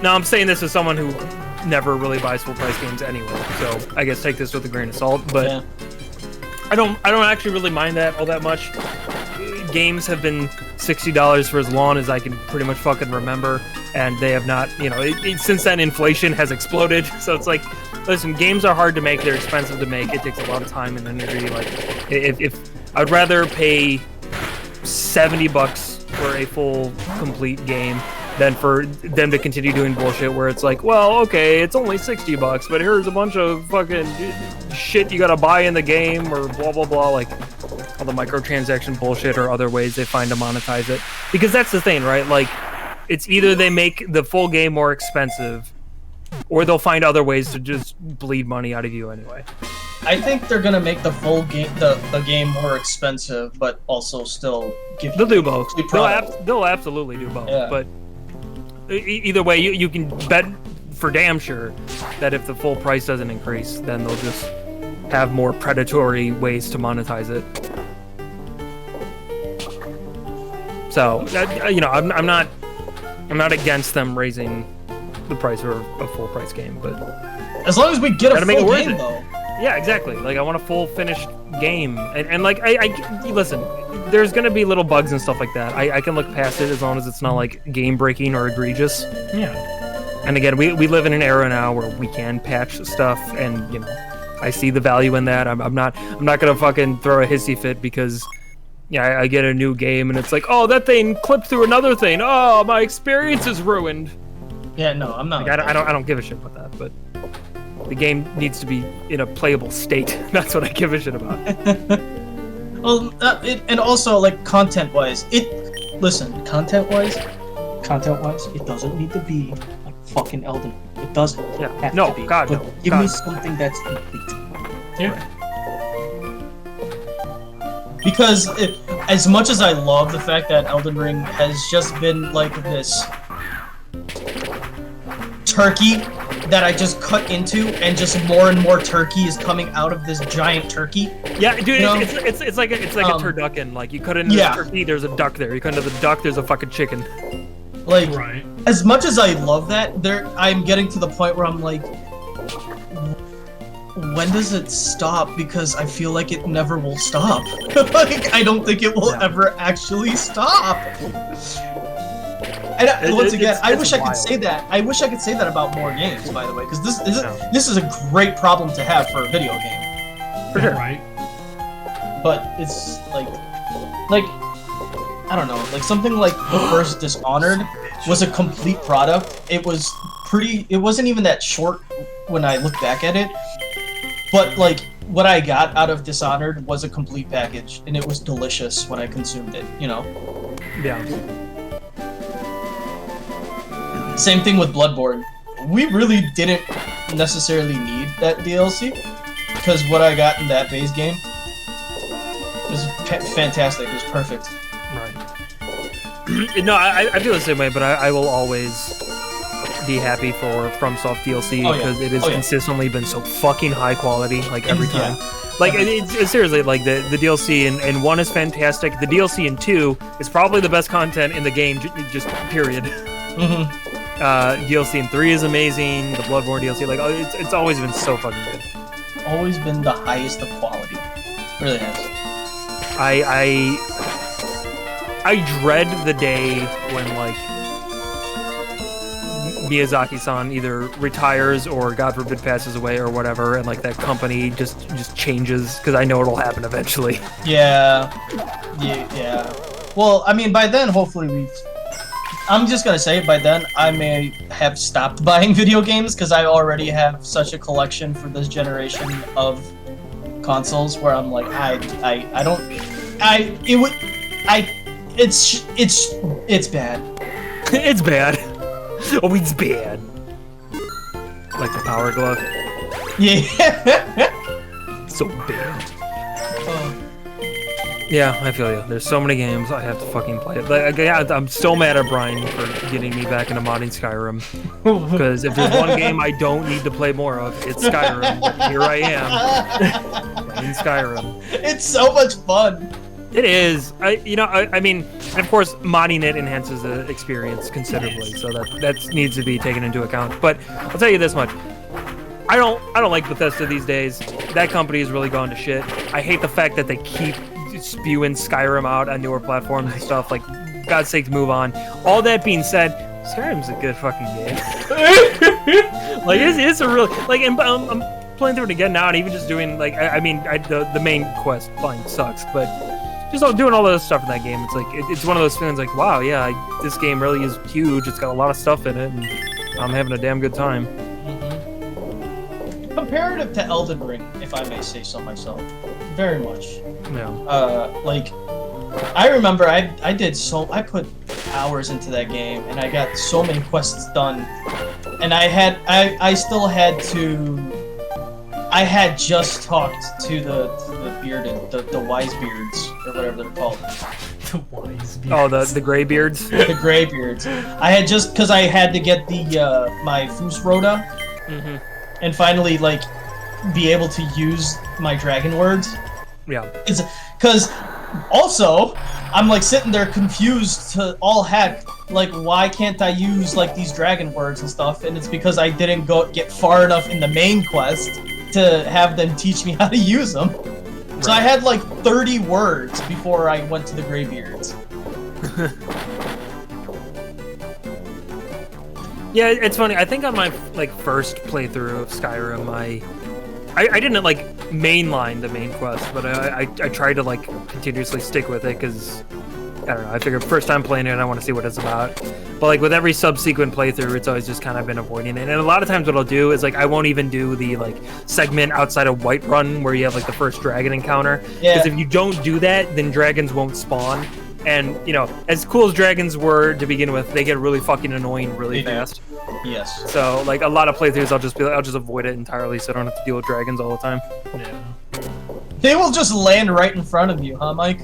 Now I'm saying this as someone who never really buys full price games anyway. So I guess take this with a grain of salt. But I don't actually really mind that all that much. Games have been $60 for as long as I can pretty much fucking remember, and they have not, you know, since then inflation has exploded. So it's like, listen, games are hard to make, they're expensive to make, it takes a lot of time and energy. Like, if I'd rather pay $70 for a full complete game than for them to continue doing bullshit where it's like, well, okay, it's only $60, but here's a bunch of fucking shit you gotta buy in the game or blah blah blah, like all the microtransaction bullshit or other ways they find to monetize it. Because that's the thing, right? Like, it's either they make the full game more expensive, or they'll find other ways to just bleed money out of you anyway. I think they're gonna make the full game, the game more expensive, but also still give you. They'll do both. Product. They'll absolutely do both. Yeah. But either way, you can bet for damn sure that if the full price doesn't increase, then they'll just have more predatory ways to monetize it. So, you know, I'm not against them raising the price of a full price game, but as long as we get a make it full worth game, it. though. Yeah, exactly. Like, I want a full finished game, and like I listen. There's gonna be little bugs and stuff like that. I can look past it as long as it's not like game breaking or egregious. Yeah. And again, we live in an era now where we can patch stuff, and you know, I see the value in that. I'm not gonna fucking throw a hissy fit because, yeah, I get a new game and it's like, oh, that thing clipped through another thing. Oh, my experience is ruined. Yeah, no, I'm not. Like, I don't give a shit about that, but the game needs to be in a playable state. That's what I give a shit about. Well, and also like content-wise, it doesn't need to be like fucking Elden Ring. It doesn't have to be. God, but no. give God. me something that's complete. Yeah. Because as much as I love the fact that Elden Ring has just been like this turkey that I just cut into, and just more and more turkey is coming out of this giant turkey. Yeah, dude, You know? it's like a turducken. Like, you cut into the turkey, there's a duck there. You cut into the duck, there's a fucking chicken. Like, Right. as much as I love that, I'm getting to the point where I'm like, when does it stop? Because I feel like it never will stop. Like, I don't think it will ever actually stop. And once again, I wish I could say that. I wish I could say that about more games, by the way, because this is a great problem to have for a video game. For sure. Right. But it's like I don't know, like something like the first Dishonored was a complete product. It wasn't even that short when I look back at it. But like what I got out of Dishonored was a complete package, and it was delicious when I consumed it, you know. Yeah. Same thing with Bloodborne. We really didn't necessarily need that DLC, because what I got in that base game was fantastic. It was perfect. Right. No, I feel the same way, but I will always be happy for FromSoft DLC because it has consistently been so fucking high quality, like every time. Like, it's seriously, like, the DLC in 1 is fantastic. The DLC in 2 is probably the best content in the game, just period. Mm-hmm. DLC in 3 is amazing. The Bloodborne DLC, like, it's always been so fucking good. Always been the highest of quality. Really has. I dread the day when, like, Miyazaki-san either retires or, God forbid, passes away or whatever, and like that company just changes, because I know it'll happen eventually. Yeah. Well, I mean, by then, hopefully I'm just gonna say, by then, I may have stopped buying video games, because I already have such a collection for this generation of consoles, where I'm like, it's bad. It's bad. Oh, it's bad. Like the Power Glove. Yeah. So bad. Yeah, I feel you. There's so many games I have to fucking play. Like, yeah, I'm still mad at Brian for getting me back into modding Skyrim. Because if there's one game I don't need to play more of, it's Skyrim. Here I am in Skyrim. It's so much fun. It is. I mean, and of course, modding it enhances the experience considerably, so that needs to be taken into account. But I'll tell you this much: I don't like Bethesda these days. That company has really gone to shit. I hate the fact that they keep spewing Skyrim out on newer platforms and stuff. Like, God's sake, move on. All that being said, Skyrim's a good fucking game. Like, it's a real like. And I'm playing through it again now, and even just doing like, the main quest fine sucks, but just doing all those stuff in that game. It's like it's one of those feelings like, wow, yeah, this game really is huge. It's got a lot of stuff in it, and I'm having a damn good time. Comparative to Elden Ring, if I may say so myself, very much. Yeah. Like, I remember I put hours into that game, and I got so many quests done, and I had just talked to the bearded, the wise beards, or whatever they're called. The wise beards. Oh, the gray beards. The gray beards. I had just because I had to get the my Fus Rhoda, and finally like be able to use my dragon words. Yeah. It's because also I'm like sitting there confused to all heck. Like, why can't I use like these dragon words and stuff? And it's because I didn't get far enough in the main quest to have them teach me how to use them. Right. So I had like 30 words before I went to the Greybeards. Yeah, it's funny. I think on my like first playthrough of Skyrim, I didn't like mainline the main quest, but I tried to like continuously stick with it because I don't know. I figured first time playing it, I want to see what it's about. But like with every subsequent playthrough, it's always just kind of been avoiding it. And a lot of times, what I'll do is like I won't even do the like segment outside of Whiterun where you have like the first dragon encounter. Because if you don't do that, then dragons won't spawn. And you know, as cool as dragons were to begin with, they get really fucking annoying really fast. Yes. So like a lot of playthroughs, I'll just avoid it entirely, so I don't have to deal with dragons all the time. Yeah. They will just land right in front of you, huh, Mike?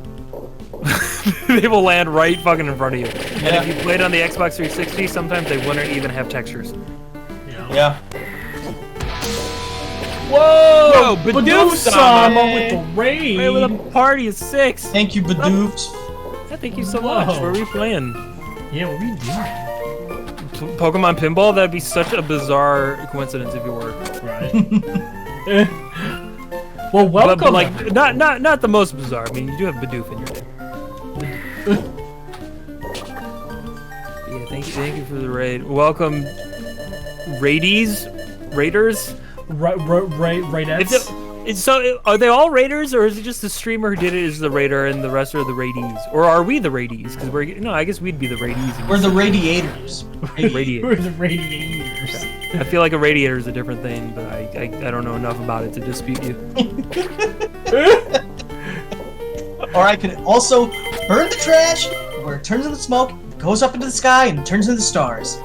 They will land right fucking in front of you. Yeah. And if you played on the Xbox 360, sometimes they wouldn't even have textures. Yeah. Whoa! Bidoof-sama with the raid! Hey, with a party of 6! Thank you, Bidoofs. Yeah, thank you so much. What are we playing? Yeah, what are we doing? Pokemon Pinball? That'd be such a bizarre coincidence if you were. Right. Well, welcome. But like, not the most bizarre. I mean, you do have Bidoof in your name. Yeah, thank you for the raid. Welcome, Raiders. Raidettes? So, are they all raiders, or is it just the streamer who did it is the raider, and the rest are the raidees? Or are we the raidees? Because I guess we'd be the raidees. We're the radiators. We're the radiators. I feel like a radiator is a different thing, but I don't know enough about it to dispute you. Or I could also burn the trash, where it turns into smoke, goes up into the sky, and turns into stars.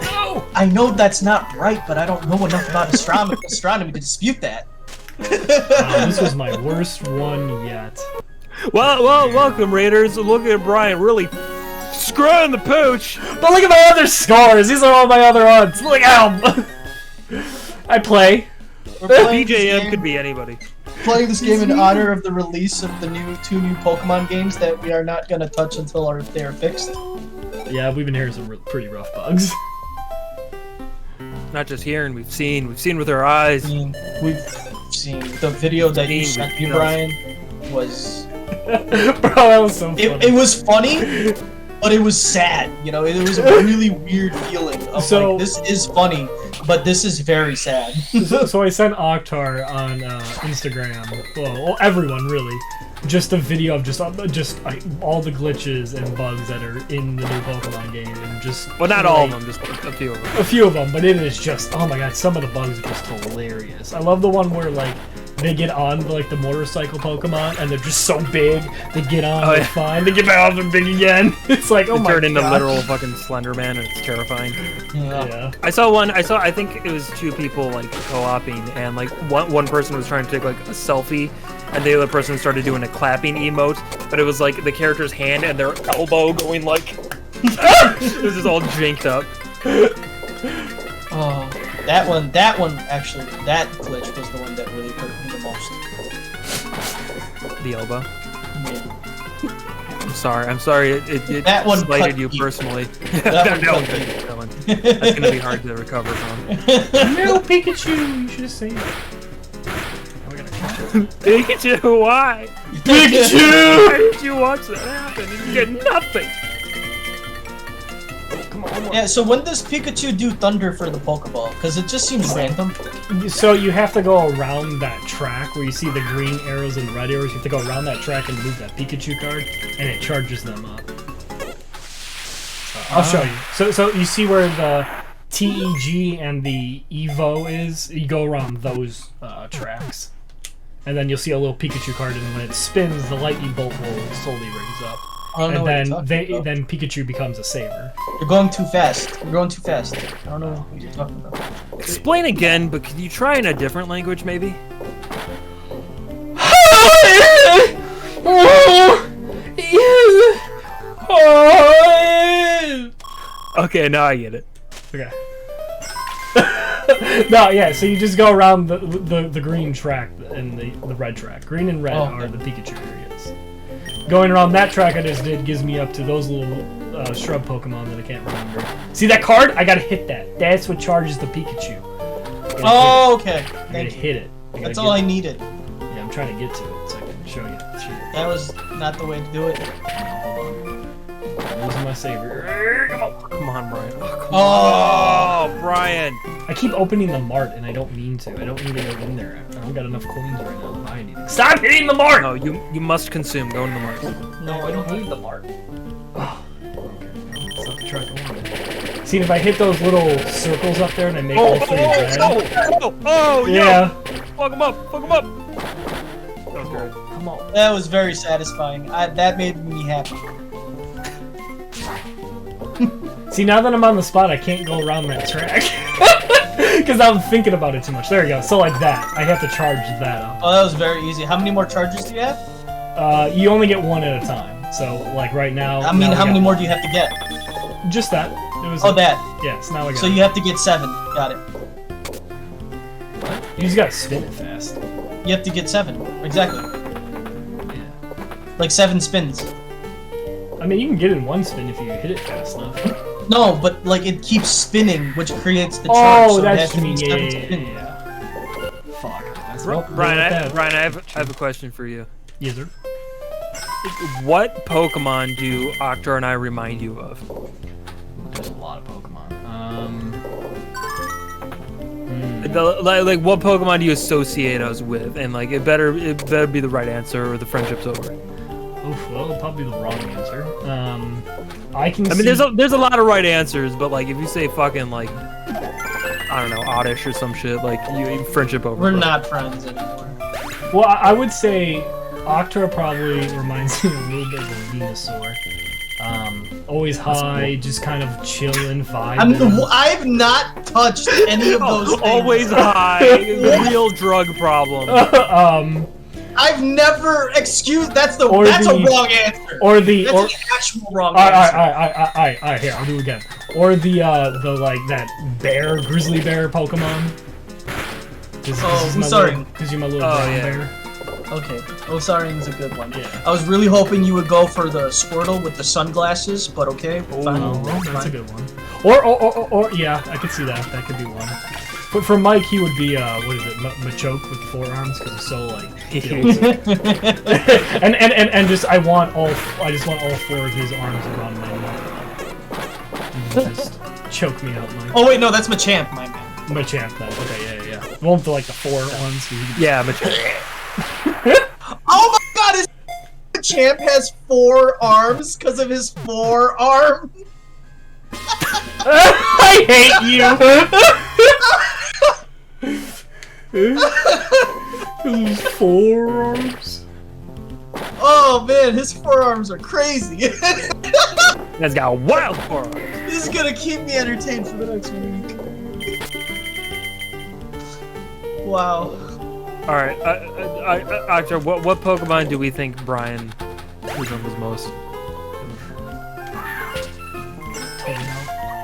No! I know that's not right, but I don't know enough about astronomy to dispute that. This was my worst one yet. Well, welcome, Raiders. Look at Brian really screwing the pooch. But look at my other scores. These are all my other odds. Look at them. I play. BJM could be anybody. Playing this game in honor of the release of the two new Pokemon games that we are not going to touch until they are fixed. Yeah, we've been hearing some pretty rough bugs. Not just hearing, we've seen with our eyes. We've seen the video that you sent me, Brian, was... Bro, that was so funny. It was funny, but it was sad. You know, it was a really weird feeling of like, this is funny, but this is very sad. so I sent Akhtar on Instagram, well, everyone really, just a video of just all the glitches and bugs that are in the new Pokemon game, and just well, not all of them, just a few of them. A few of them, but it is just, oh my god, some of the bugs are just hilarious. I love the one where like they get on like the motorcycle Pokemon and they're just so big. They get on, they're fine. They get back off and big again. It's like, oh my god. Turn into literal fucking Slender Man, and it's terrifying. Yeah. I think it was 2 people like co-oping, and like one person was trying to take like a selfie, and the other person started doing a clapping emote, but it was like the character's hand and their elbow going like it was just all jinked up. Oh, that one actually, that glitch was the one that really hurt me the most. The elbow. Yeah. I'm sorry. It that one slighted you personally. That one That's gonna be hard to recover from. No, Pikachu! You should have said it. Pikachu, why? Pikachu! Why did you watch that happen? You get nothing. Come Come on. Yeah, so when does Pikachu do thunder for the Pokeball? Because it just seems random. So you have to go around that track where you see the green arrows and the red arrows. You have to go around that track and move that Pikachu card, and it charges them up. I'll show you. So you see where the TEG and the Evo is? You go around those tracks. And then you'll see a little Pikachu card, and when it spins, the lightning bolt will slowly raise up. And then Pikachu becomes a saver. You're going too fast. You're going too fast. I don't know what you're talking about. Explain again, but can you try in a different language, maybe? Okay, now I get it. Okay. No, yeah, so you just go around the green track and the red track. Green and red are the Pikachu areas. Going around that track I just did gives me up to those little shrub Pokemon that I can't remember. See that card? I gotta hit that. That's what charges the Pikachu. Oh, okay. I gotta hit it. That's all I needed. Yeah, I'm trying to get to it so I can show you. That was not the way to do it. I'm losing my saber. Come on, Brian. Oh, Brian. I keep opening the mart and I don't mean to. I don't need to go in there. I don't got enough coins right now to buy anything. Stop hitting the mart! No, you must consume. Go into the market. no, I don't need the mark. Oh, okay. It's not the track I wanted. See, if I hit those little circles up there and I make all three red. Yeah. Fuck him up. Fuck him up. That was great. Come on. That was very satisfying. That made me happy. See, now that I'm on the spot, I can't go around that track. Because I'm thinking about it too much. There we go. So like that. I have to charge that up. Oh, that was very easy. How many more charges do you have? You only get one at a time. So, like right now... I mean, how many more do you have to get? Just that. It was that. Yes, now I got So it. you have to get 7. Got it. You just gotta spin it fast. You have to get 7. Exactly. Yeah. Like 7 spins. I mean, you can get in one spin if you hit it fast enough. No, but like it keeps spinning, which creates the charge. Oh, so that's it me. has to be 7 spins. Yeah. Fuck. That's Brian, I have a question for you. Yes, sir. What Pokemon do Akhtar and I remind you of? There's a lot of Pokemon. Like what Pokemon do you associate us with? And like it better be the right answer or the friendship's over. Oof, well, probably the wrong answer. I mean, there's a lot of right answers, but like if you say fucking like I don't know, Oddish or some shit, like you friendship over. We're not friends anymore. Well, I would say Akhtar probably reminds me a little bit of a Venusaur. Always high, just kind of chilling, vibing. I've not touched any of those things. Always high, the real drug problem. I've never that's a wrong answer. That's an actual wrong answer. Alright, here, I'll do it again. Or the like that grizzly bear Pokemon. Sorry. Because you're my little brown bear. Okay, Osaring's a good one. Yeah. I was really hoping you would go for the Squirtle with the sunglasses, but okay, fine. Oh, that's a good one. Or yeah, I could see that. That could be one. But for Mike, he would be what is it, Machoke with the forearms because it's so like. and just I just want all 4 of his arms around my neck. Just choke me out, Mike. Oh wait, no, that's Machamp, my man. Machamp, then. Okay, yeah. One with like the 4 ones. Yeah, Machamp. Oh my god, his Machamp has 4 arms because of his forearm. I hate you. His forearms. Oh man, his forearms are crazy. That's got wild forearms. This is gonna keep me entertained for the next week. Wow. All right, Akhtar, what Pokemon do we think Brian resembles most?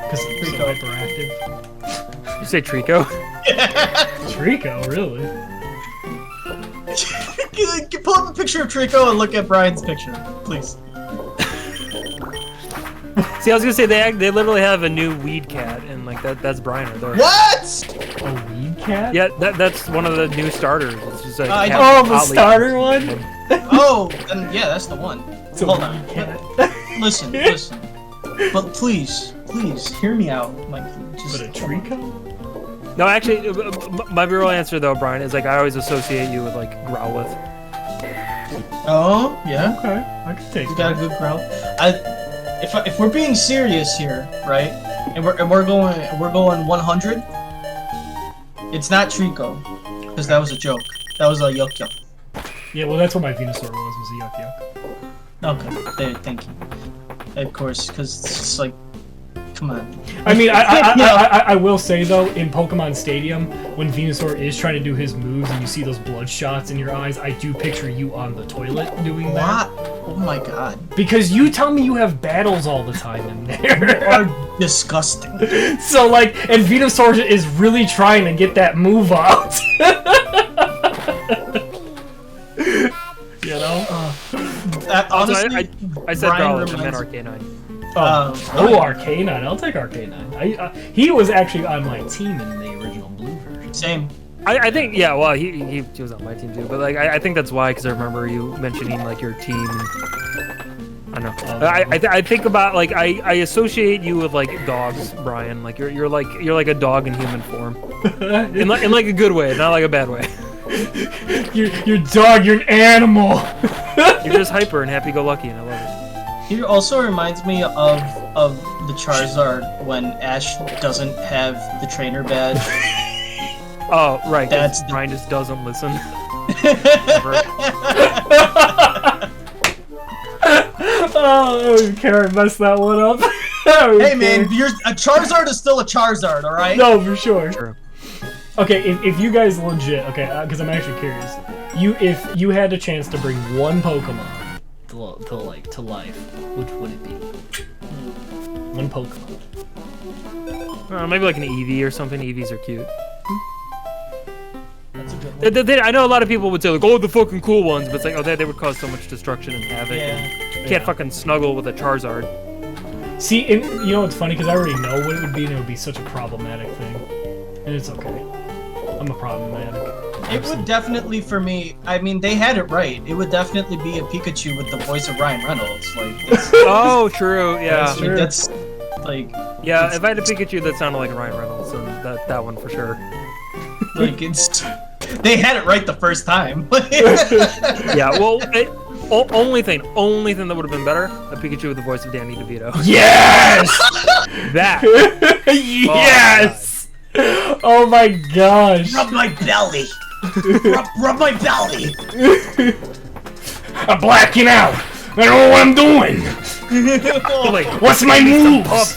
Because it's so hyperactive. You say Trico? Trico, really? Pull up a picture of Trico and look at Brian's picture, please. See, I was gonna say they literally have a new weed cat, and like that's Brian right there. What? A weed cat? Yeah, that's one of the new starters. It's just like the starter one? Oh, then yeah, that's the one. It's a Hold on. weed cat. Listen. But please, please hear me out, Mikey. Just But a Trico? No, actually, my real answer though, Brian, is like I always associate you with like Growlithe. Oh yeah, Okay, I can take he's got a good growl. If we're being serious here, right? And we're going 100. It's not Trico, because that was a joke. That was a yuck yuck. Yeah, well, that's what my Venusaur was a yuck yuck. Okay, there, thank you. Of course, because it's just like, come on. I mean, I will say though, in Pokemon Stadium, when Venusaur is trying to do his moves and you see those blood shots in your eyes, I do picture you on the toilet doing that. What? Oh my god. Because you tell me you have battles all the time in there. You are disgusting. So like, and Venusaur is really trying to get that move out. You know? Honestly, I said Brian Growlithe, I meant reminds- Arcanine. Arcanine. I'll take Arcanine. He was actually on my team in the original blue version. Same. I think, yeah, well, he was on my team too, but like I think that's why, because I remember you mentioning like your team. I don't know. I think about like I associate you with like dogs, Brian. Like you're like a dog in human form, in like a good way, not like a bad way. You're dog. You're an animal. You're just hyper and happy-go-lucky, and I love it. He also reminds me of the Charizard when Ash doesn't have the trainer badge. Oh, right. That's Brian just doesn't listen. Oh, Karen messed that one up. Hey man, a Charizard is still a Charizard, all right? No, for sure. True. Okay, if you guys legit, okay, because I'm actually curious, if you had a chance to bring one Pokemon to life, which would it be? One Pokemon. Maybe like an Eevee or something. Eevees are cute. That's a good one. I know a lot of people would say like, oh, the fucking cool ones, but it's like, oh, they would cause so much destruction and havoc. Yeah. And can't fucking snuggle with a Charizard. See, and you know what's funny? Because I already know what it would be, and it would be such a problematic thing. And it's okay. I'm a problematic. It would definitely, for me, I mean, they had it right. It would definitely be a Pikachu with the voice of Ryan Reynolds. Like, Oh, true. Yeah. that's like, Yeah. If I had a Pikachu that sounded like Ryan Reynolds, then that one for sure. like it's. They had it right the first time. Yeah. Well, only thing that would have been better, a Pikachu with the voice of Danny DeVito. Yes! That. Yes! Oh my gosh! Rub my belly. rub my belly. I'm blacking out. I don't know what I'm doing. Like, What's my moves?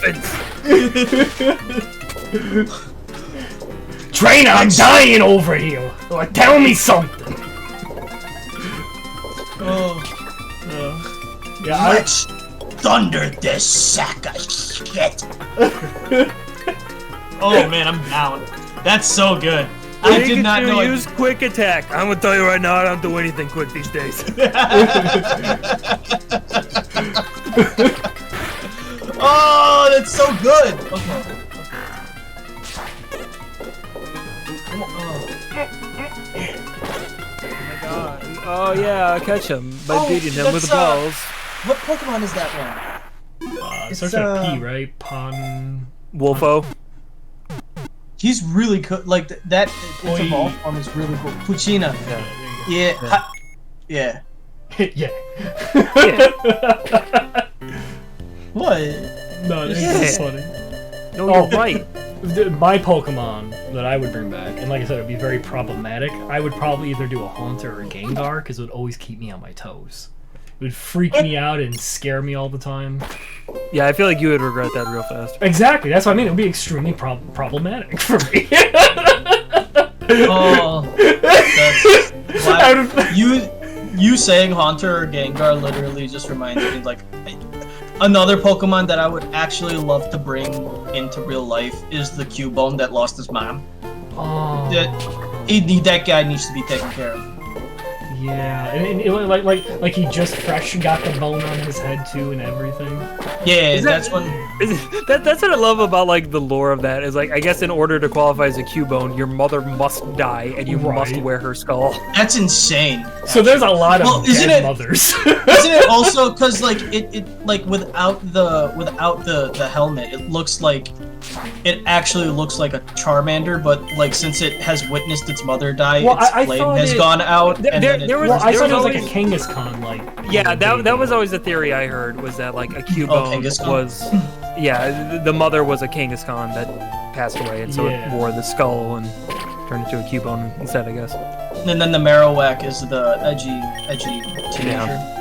Trainer, I'm dying over here. Like, tell me something. Yeah, Let's thunder this sack of shit. Oh man, I'm down. That's so good. I did not know. Use quick attack. I'm gonna tell you right now, I don't do anything quick these days. Oh, that's so good. Okay. Oh yeah, I'll catch him by beating him with the balls. What Pokemon is that one? starts with a P, right? Wolfo. He's really cool. Like that. Its Oi. evolved form is really cool. Puccina. Yeah. Yeah. Yeah. What? No, this Yeah. is funny. No, you're right. My Pokemon that I would bring back, and like I said, it would be very problematic. I would probably either do a Haunter or a Gengar, because it would always keep me on my toes. It would freak me out and scare me all the time. Yeah, I feel like you would regret that real fast. Exactly, that's what I mean. It would be extremely problematic for me. Oh, that's why you saying Haunter or Gengar literally just reminds me like another Pokemon that I would actually love to bring into real life is the Cubone that lost his mom. Oh, That guy needs to be taken care of. Yeah, and like he just fresh got the bone on his head too and everything. Yeah, that's what. That's what I love about like the lore of that is like I guess in order to qualify as a Cubone, your mother must die and you must wear her skull. That's insane. So there's a lot of dead mothers. Isn't it also because like it like without the helmet, it looks like it actually looks like a Charmander, but like since it has witnessed its mother die, its flame has gone out. I thought it was like a Kangaskhan, like. Yeah, that was always the theory I heard was that like a Cubone was, yeah, the mother was a Kangaskhan that passed away, and so it wore the skull and turned into a Cubone instead, I guess. And then the Marowak is the edgy teenager. Yeah.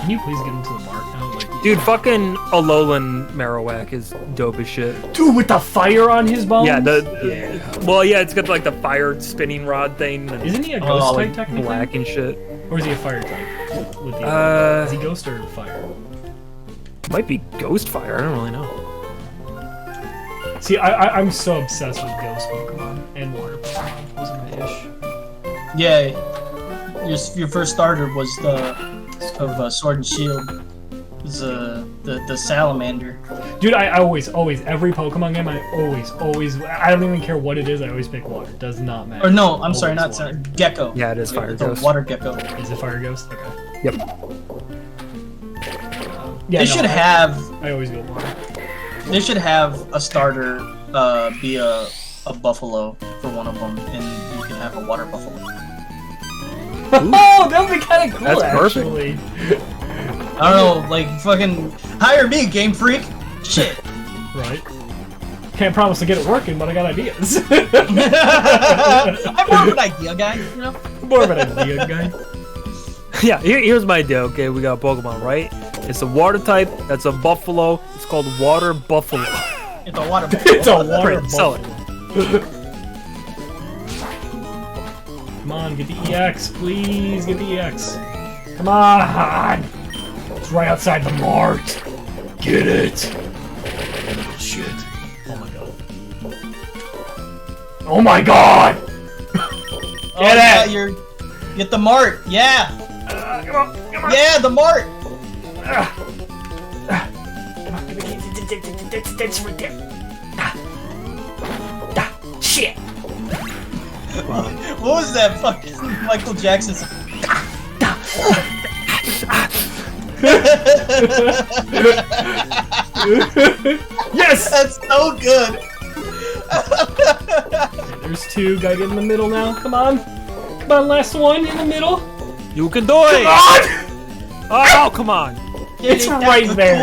Can you please get into the mark now? Like, dude, fucking Alolan Marowak is dope as shit. Dude, with the fire on his bones? Yeah, well, yeah, it's got like the fire spinning rod thing. And, isn't he a ghost type technically? Black and shit. Or is he a fire type? With the is he ghost or fire? Might be ghost fire, I don't really know. See, I'm so obsessed with ghost Pokemon and water Pokemon. Those are my ish. Yeah, your first starter was Sword and Shield. Was the Salamander. Dude, I always every Pokemon game I always I don't even care what it is, I always pick water. Does not matter. Or no, I'm sorry, not water. Gecko. Yeah, it is Fire Ghost. The water gecko. Is it Fire Ghost? Okay. Yep. Yeah, they should have. I always go water. They should have a starter be a buffalo for one of them, and you can have a water buffalo. Oh, that would be kind of cool. That's actually. perfect. I don't know, like fucking hire me, Game Freak. Shit. Right. Can't promise to get it working, but I got ideas. I'm more of an idea guy, you know. More of an idea guy. Yeah, here's my idea. Okay, we got a Pokemon, right? It's a water type. That's a buffalo. It's called Water Buffalo. It's a water buffalo. It's a water Sell buffalo. it. Come on, get the EX, please. Get the EX. Come on. It's right outside the mart. Get it. Shit. Oh my god. Oh my god. Get it. Yeah, get the mart. Yeah. Come on. Yeah, the mart. That's right there. Shit. What was that fucking Michael Jackson's? Yes! That's so good. Okay, there's two. Gotta get in the middle now. Come on. Come on, last one in the middle. You can do it! Come on! Oh, come on! It's right there.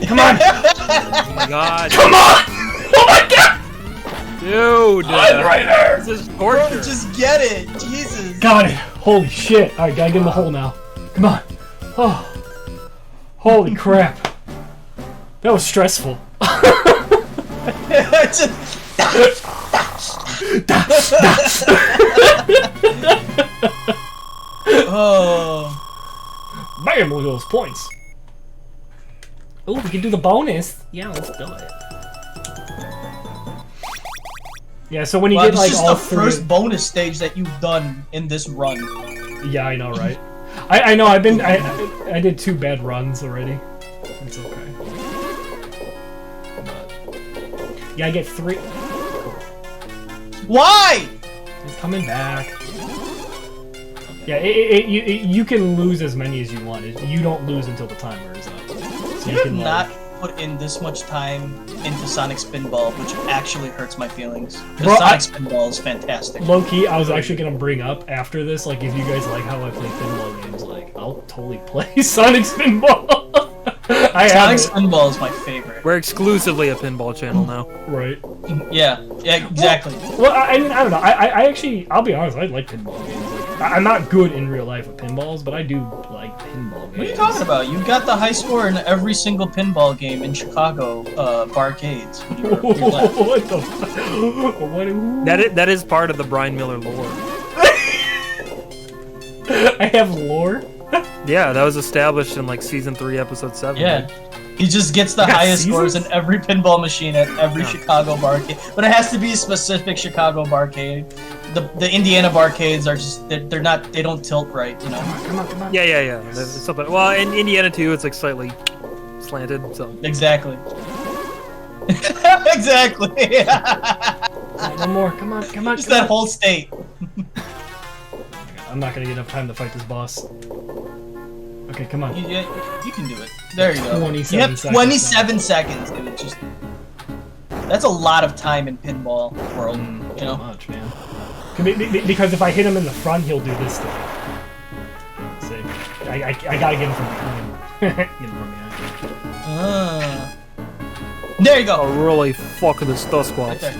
Come on! Oh my god. Come on! Oh my god! Dude! I'm right there! This is torture. Bro, just get it. Jesus. Got it. Holy shit. Alright, gotta get in the hole now. Come on. Oh. Holy crap. That was stressful. Oh. Bam! Look at those points. Oh, we can do the bonus. Yeah, let's do it. Yeah, so when you get like all this is the first bonus stage that you've done in this run. Yeah, I know, right? I know. I did 2 bad runs already. It's okay. But, yeah, I get 3. Why? It's coming back. Yeah, you can lose as many as you want. You don't lose until the timer is up. So you have not put in this much time into Sonic Spinball, which actually hurts my feelings. Because Sonic Spinball is fantastic. Low key, I was actually gonna bring up after this, like, if you guys like how I play pinball games, like, I'll totally play Sonic Spinball. Sonic Spinball is my favorite. We're exclusively a pinball channel now. Right. Yeah, exactly. Well, I mean, I don't know. I actually, I'll be honest, I like pinball games. Like, I'm not good in real life with pinballs, but I do like pinball games. What are you talking about? You got the high score in every single pinball game in Chicago barcades. What the fuck? That is part of the Brian Miller lore. I have lore? Yeah, that was established in like season 3, episode 7. Yeah. He just gets the You got highest scores seasons? in every pinball machine at every Yeah. Chicago barcade. But it has to be a specific Chicago barcade. The Indiana barcades are just they're not they don't tilt right, you know. Come on, come on. Yeah. There's something. Well, in Indiana too, it's like slightly slanted. So Exactly. Exactly. One more. Come on, come on. Just come that on. whole state. I'm not gonna get enough time to fight this boss. Okay, come on. You can do it. There you go. 27 You have seconds 27 seconds, dude. Just that's a lot of time in pinball world, you know. Much, man. Because if I hit him in the front, he'll do this thing. See, I gotta get him from behind. Get him from behind. There you go. I'll really fuck this dust Right squad. there.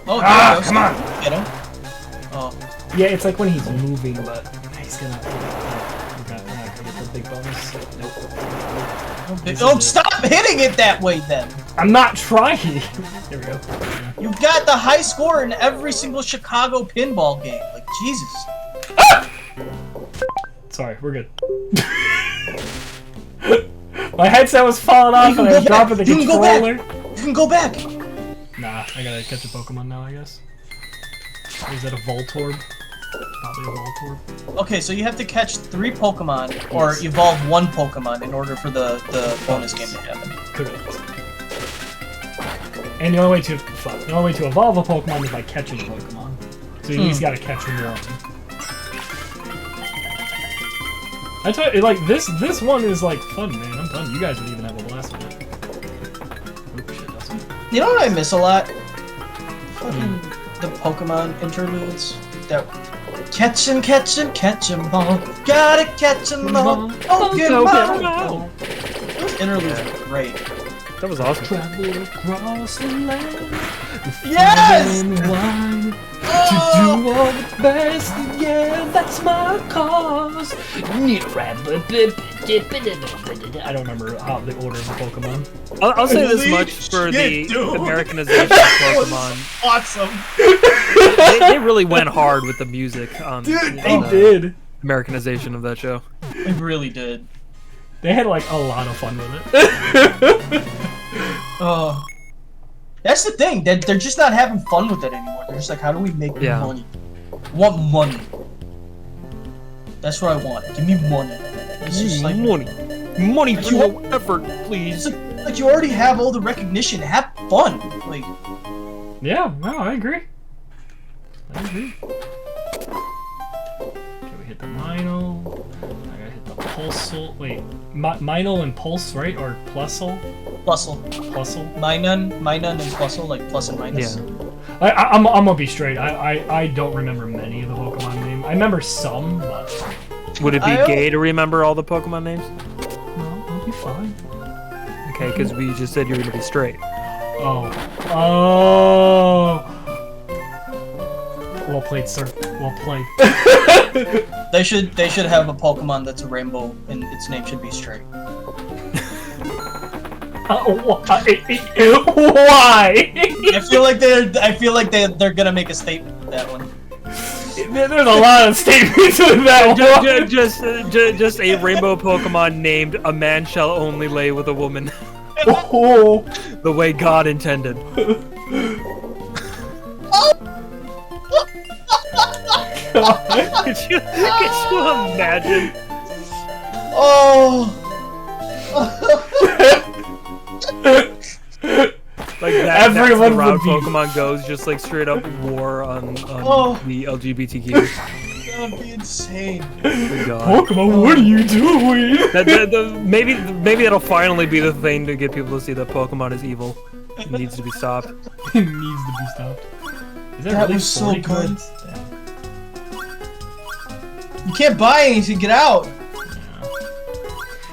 Oh, there you go. Come on. Get him. Oh. Yeah, it's like when he's moving, but he's gonna. Okay, we're not gonna get the big bonus. Nope. Oh, stop hitting it that way then. I'm not trying. There we go. You got the high score in every single Chicago pinball game. Like Jesus. Sorry, we're good. My headset was falling off and I was dropping the You can go back. controller. You can go back. Nah, I gotta catch a Pokemon now, I guess. Is that a Voltorb? Probably a Voltorb. Okay, so you have to catch 3 Pokemon or evolve 1 Pokemon in order for the bonus game to happen. Correct. And the only way to evolve a Pokemon is by catching a Pokemon. So you at least gotta catch one. I tell you, like this one is like fun, man. I'm telling you, you guys would even have a blast with it. Oh shit, Dustin. You know what I miss a lot? Fucking the Pokemon interludes. That catch 'em all. Gotta catch 'em all. Pokemon. Those interludes are great. That was awesome. Travel across the land. Yes! Wine, Oh! to do all the best, yeah, that's my cause. You need a rabbit. I don't remember how the order of the Pokemon. I'll say this Holy much for the shit, dude. Americanization of Pokemon. Awesome. They really went hard with the music on Dude, They the did. Americanization of that show. They really did. They had like a lot of fun with it. Oh. That's the thing. They're just not having fun with it anymore. They're just like, how do we make money? I want money. That's what I want. Give me money. It's just like money for no effort, please. It's like you already have all the recognition. Have fun. Like, Yeah, no, I agree. Okay, we hit the Mino. I gotta hit the Pulsel. Wait, Mino and Pulse, right? Or Plusle? Plusle. Plusle? Minun and Plusle, like plus and minus. Yeah. I'm gonna be straight. I don't remember many of the Pokemon names. I remember some, but Would it be I- gay to remember all the Pokemon names? no, I'll be fine. Okay, because we just said you were gonna be straight. Oh. Well played, sir. Well played. They should have a Pokemon that's a rainbow and its name should be straight. Why? I feel like they're gonna make a statement with that one. There's a lot of statements in that one. Just a rainbow Pokemon named "A Man Shall Only Lay with a Woman," Oh. the way God intended. Could you imagine? Oh. Like that. Everyone that's the route would be- Pokemon goes, just like straight up war on Oh. the LGBTQ. That would be insane. Good God. Pokemon, what are you doing? Maybe that'll finally be the thing to get people to see that Pokemon is evil. It needs to be stopped. It needs to be stopped. Is That really was so 40 good. cards? You can't buy anything. Get out.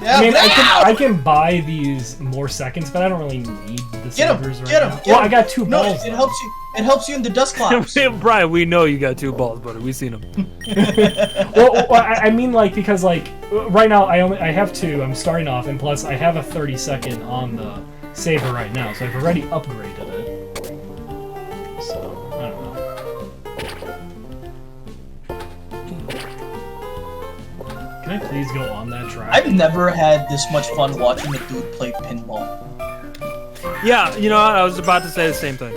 Yeah, I mean, get out! I can buy these more seconds, but I don't really need the Get him! savers right Get him! now. Get Well, him. I got 2 No, balls. it though. helps you. It helps you in the dust clouds. Brian, we know you got 2 balls, buddy. We've seen them. Well, I mean, like, because like right now I have 2. I'm starting off, and plus I have a 30-second on the saver right now, so I've already upgraded it. So I don't know. Can I please go on that track? I've never had this much fun watching a dude play pinball. Yeah, you know what? I was about to say the same thing.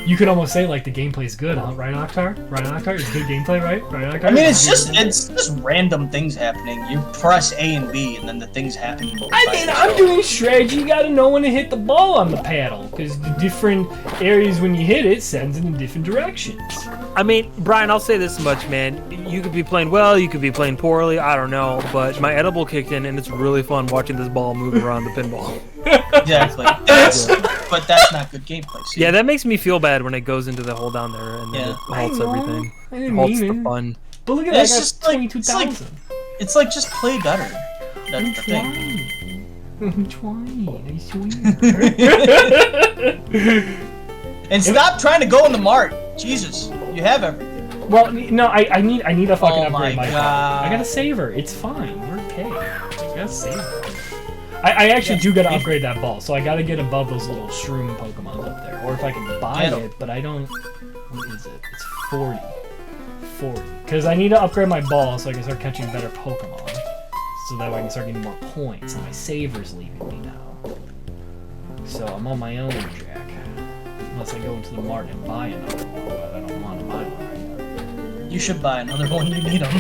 You could almost say like the gameplay's good, huh? Right, Akhtar? Right, Akhtar? It's good gameplay, right? Right, Akhtar? I mean, it's just random things happening. You press A and B, and then the things happen. I mean, I'm doing strategy. You gotta know when to hit the ball on the paddle, because the different areas when you hit it sends in different directions. I mean, Brian, I'll say this much, man. You could be playing well, you could be playing poorly, I don't know, but my edible kicked in, and it's really fun watching this ball move around the pinball. Exactly. But that's not good gameplay. See? Yeah, that makes me feel bad when it goes into the hole down there and then it halts everything. I It didn't halts mean the it. fun. But look at that, It's I got just like- 22,000. It's like just play better. That's the thing. I'm trying. I swear. And stop trying to go in the mart. Jesus, you have everything. Well, no, I need a fucking Oh upgrade my my God. phone. I gotta save her. It's fine. We're okay. I gotta save her. I actually do gotta upgrade that ball, so I gotta get above those little shroom Pokemon up there. Or if I can buy it, but I don't... What is it? It's 40. 40. Because I need to upgrade my ball so I can start catching better Pokemon. So that way I can start getting more points, and my saver's leaving me now. So I'm on my own, Jack. Unless I go into the mart and buy another one, but I don't want to buy one right now. You should buy another one. You need them.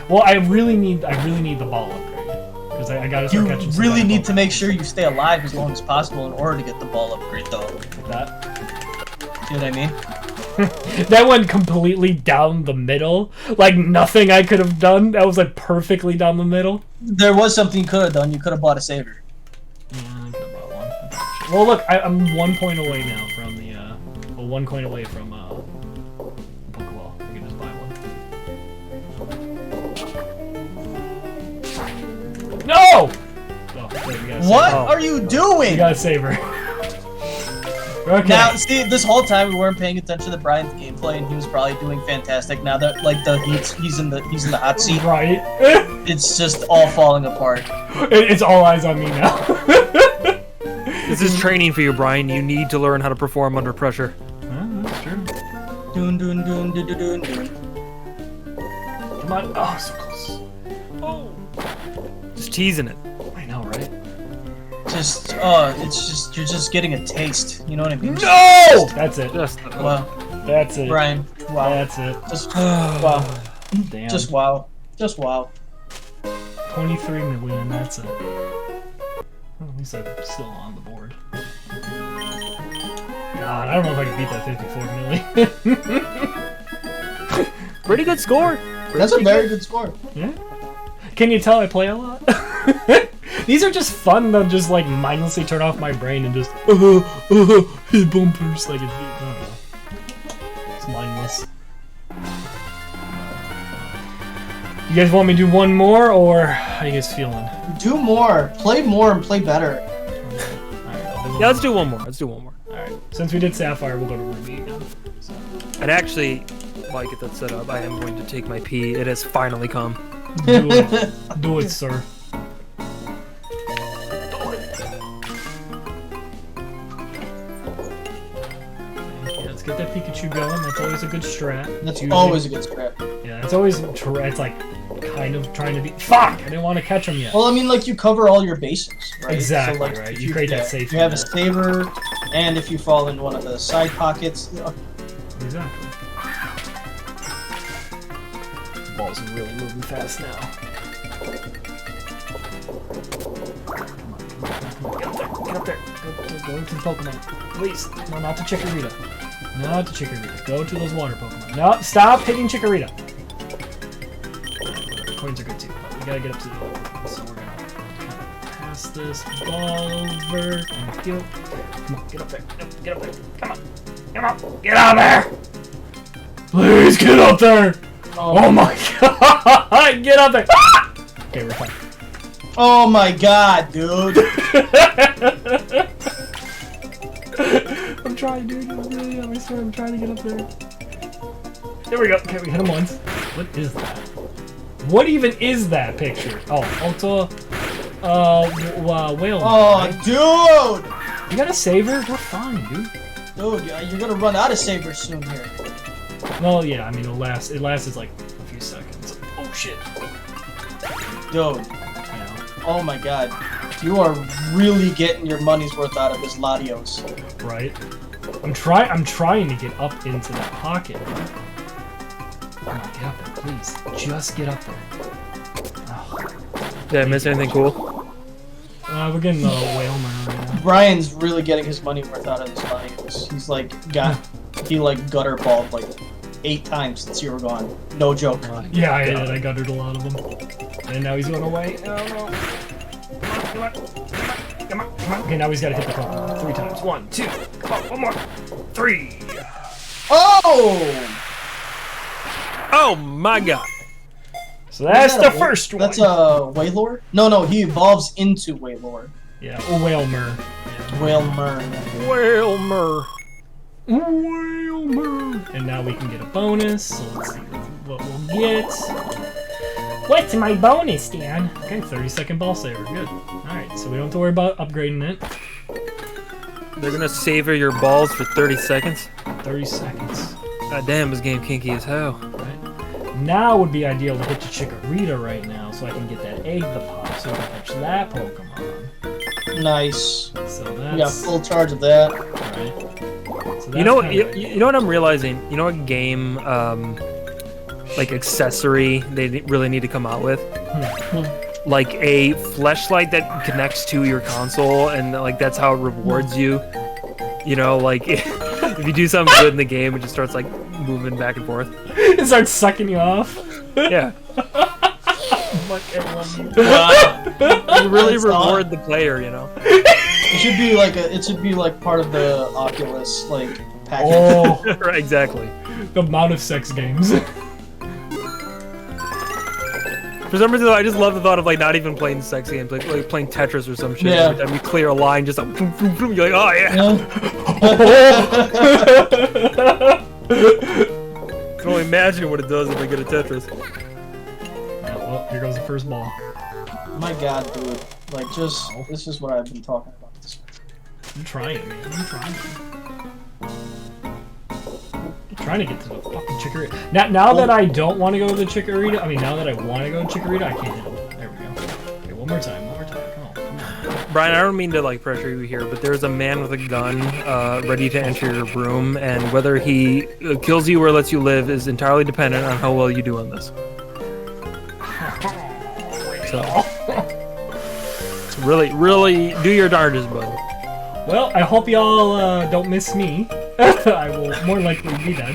Well, I really need the ball upgrade. Because I gotta start catching You some really better need to Pokemon. make sure you stay alive as long as possible in order to get the ball upgrade, though. Like that. You know what I mean? That went completely down the middle. Like nothing I could have done. That was like perfectly down the middle. There was something you could have done. You could have bought a saver. Yeah, I could have bought one. Well, look, I'm 1 point away now from the, 1 coin away from, Pokeball. We can just buy one. No! Oh, wait, we gotta save What her. are you We doing? gotta save her. Okay. Now, see, this whole time we weren't paying attention to Brian's gameplay, and he was probably doing fantastic. Now that like he's in the hot seat, Right. it's just all falling apart. It's all eyes on me now. This is training for you, Brian. You need to learn how to perform under pressure. That's true. Dun dun dun dun dun dun dun. Come on. Oh, so close. Oh. Just teasing it. I know, right? Just it's just you're just getting a taste. You know what I mean? No! That's it. Just Wow, That's it. Brian. Wow. That's it. Just wow. Damn. Just wow. Just wow. 23 million, that's it. Well, at least I'm still on the board. God, I don't know if I can beat that 54 million. pretty good score. That's a very good score. Yeah? Can you tell I play a lot? These are just fun to just like mindlessly turn off my brain and just hit bumpers like it's, I don't know. It's mindless. You guys want me to do one more, or how you guys feeling? Do more. Play more and play better. Alright, I'll do one Yeah, let's more. do one more. Let's do one more. Alright, since we did Sapphire, we'll go to Ruby again. So. And actually, while I get that set up, I am going to take my pee. It has finally come. Do it. Do it, sir. Okay, let's get that Pikachu going. That's always a good strat. That's Usually- always a good scrap. Yeah, it's always it's like kind of trying to be. Fuck! I didn't want to catch him yet. Well, I mean, like you cover all your bases, right? Exactly, so, like, right. if You create that yeah, safety You have a net. saver, and if you fall in one of the side pockets, Exactly. The ball's really moving fast now. Come on, get up there. Go into the Pokemon. Please. No, not to Chikorita. Not to Chikorita. Go to those water Pokemon. No, stop hitting Chikorita. Coins are good too, but we gotta get up to the Pokemon. So we're gonna pass this ball over. Thank you. Come on, get up there. Get up there. Come on. Come on. Get out there! Please get up there! Oh my god! Get up there! Ah! Okay, we're fine. oh my god, dude! I'm trying, dude. I swear I'm trying to get up there. There we go. Okay, we hit him once. What is that? What even is that picture? Oh, it's a whale. Oh, right? dude! You got a saver? We're fine, dude. Dude, you're gonna run out of sabers soon here. Well, yeah. I mean, it lasts like a few seconds. Oh shit. Dude. Yeah. Oh my god. You are really getting your money's worth out of this Latios. Right. I'm trying to get up into that pocket. Come on, get up there, please. Just get up there. Oh. Did I miss anything cool? We're getting the whale man right now. Brian's really getting his money worth out of this Latios. He's like he like gutter balled like 8 times since you were gone. No joke. Yeah, I did. I guttered a lot of them. And now he's going away. No. Come on. Okay, now he's got to hit the Pokemon 3 times. 1, 2. Come on, 1 more. 3. Oh! Oh my god. So that's the first one. That's a Wailord? No, he evolves into Wailord. Yeah, or Whalmer. Wailmer. Whalmer. Whalmer. And now we can get a bonus. So let's see what we'll get. What's my bonus, Dan? Okay, 30-second ball saver. Good. Alright, so we don't have to worry about upgrading it. They're gonna savor your balls for 30 seconds? 30 seconds. God damn, this game kinky as hell. Right. Now would be ideal to hit the Chikorita right now so I can get that egg to pop so I can catch that Pokemon. Nice. So You got that's... full charge of that. Right. So You know, that's you know what I'm realizing? You know what game, like accessory they really need to come out with? Like a fleshlight that connects to your console, and like that's how it rewards you. You know, like if you do something good in the game, it just starts like moving back and forth. It starts sucking you off. Yeah. Mike, I love you. Wow. You really That's reward the player, you know. It should be like part of the Oculus like package. Oh, Right, exactly. the amount of sex games. For some reason, I just love the thought of like not even playing sex games, like playing Tetris or some shit. Yeah. Every time you clear a line, just like boom, boom, boom, you're like, oh yeah. I can only imagine what it does if I get a Tetris. Yeah, well, here goes the first ball. My god, dude. Like this is what I've been talking about. I'm trying, man. I'm trying to get to the fucking Chikorita. Now that I don't want to go to the Chikorita, now that I want to go to Chikorita, I can't hit him. There we go. Okay, one more time. Come on. Brian, I don't mean to like pressure you here, but there's a man with a gun ready to enter your room, and whether he kills you or lets you live is entirely dependent on how well you do on this. So, really, really do your darndest, bud. Well, I hope y'all don't miss me. I will more likely be dead.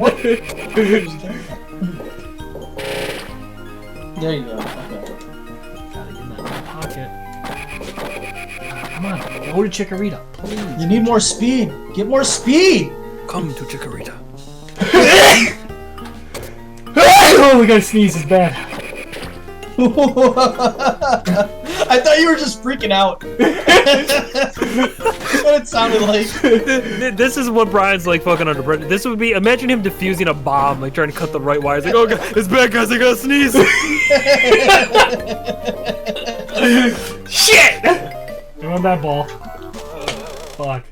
There you go. Okay. Gotta get that in my pocket. Come on, go to Chikorita, please. You need more speed. Get more speed. Come to Chikorita. Oh, we gotta sneeze. It's bad. I thought you were just freaking out. What it sounded like. This is what Brian's like fucking under pressure. This would be, imagine him defusing a bomb, like trying to cut the right wires. Like, oh god, it's bad guys, I gotta sneeze. Shit! I want that ball. Fuck.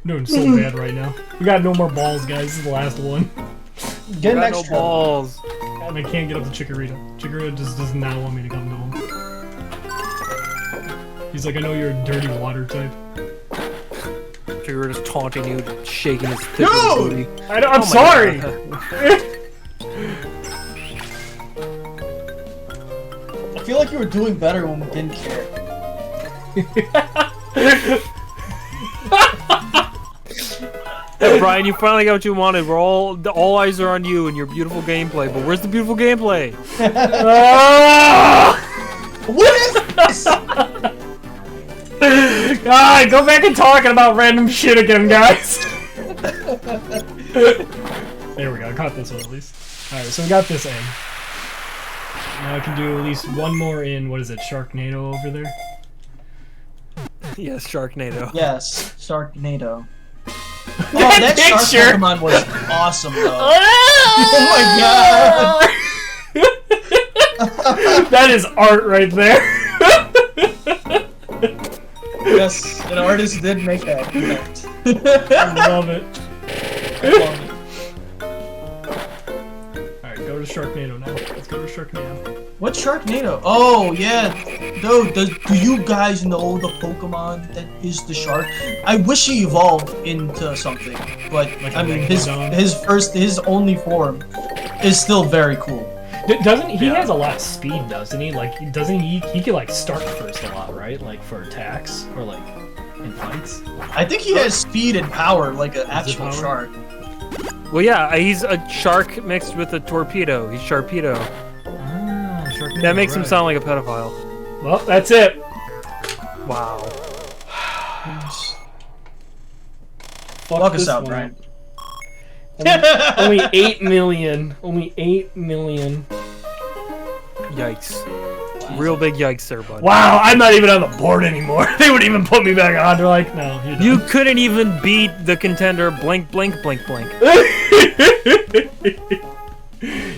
I'm doing so bad right now. We got no more balls, guys. This is the last one. Get an Got no extra. balls. And I can't get up to Chikorita. Chikorita just does not want me to come to him. He's like, I know you're a dirty water type. Chikorita's taunting you, shaking his thick No! booty. I'm sorry! I feel like you were doing better when we didn't care. Hey, Brian, you finally got what you wanted. All eyes are on you and your beautiful gameplay. But where's the beautiful gameplay? What is this? God, go back and talking about random shit again, guys. There we go. I caught this one at least. Alright, so we got this egg. Now I can do at least one more in, what is it, Sharknado over there? Yes, Sharknado. Yes, Sharknado. Oh, That that shark picture! Pokemon was awesome, though. Oh my That is art right there. Yes, an artist did make that. I love it. I love it. Alright, go to Sharknado now. Let's go to Sharknado. What What Sharknado? Oh yeah, dude. Do you guys know the Pokemon that is the shark? I wish he evolved into something, but Like I a mean Megalodon? his only form is still very cool. Doesn't he Yeah. has a lot of speed, doesn't he? Like, doesn't he can like start first a lot, right? Like for attacks or like in fights. I think he has speed and power like an it actual power? shark. Well, yeah, he's a shark mixed with a torpedo. He's Sharpedo. Ah, Sharknado, That makes him right. sound like a pedophile. Well, that's it. Wow. Fuck Walk us this out, one. Brian. Only 8 million. Only 8 million. Yikes. Real big yikes there, bud. Wow, I'm not even on the board anymore. They wouldn't even put me back on. They're like, no, you're done. You couldn't even beat the contender blank blank blank blank.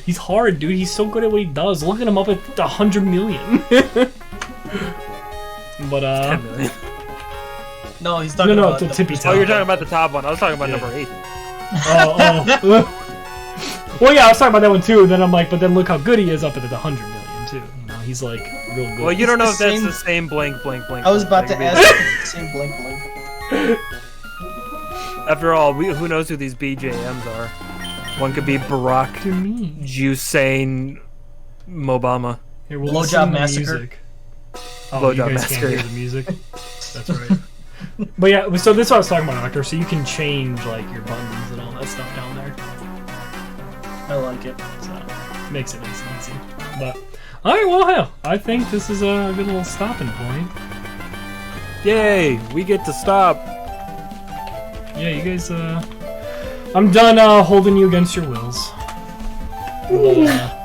He's hard, dude. He's so good at what he does. Look at him up at 100 million. But 10 million. No, he's talking no, about it's a tippy Oh, top. you're talking about the top one. I was talking about Yeah. number 8. Oh. Well, yeah, I was talking about that one too. And then I'm like, but then look how good he is up at the 100 million too. You know, he's like real good. Well, you don't know It's if the that's same- the same blank blank blank. I was about to blank. ask if it's the same blink blink. After all, who knows who these BJMs are? One could be Barack to me. Hussein Obama. Here, we'll Blowjob listen to the Massacre. music. Oh, Blowjob you guys Massacre. can't hear the music. That's right. But yeah, so this is what I was talking about, Akhtar. So you can change like your buttons and all that stuff down there. I like it. So makes it nice and easy. But all right, well, hell, I think this is a good little stopping point. Yay! We get to stop. Yeah, you guys. I'm done holding you against your wills. But,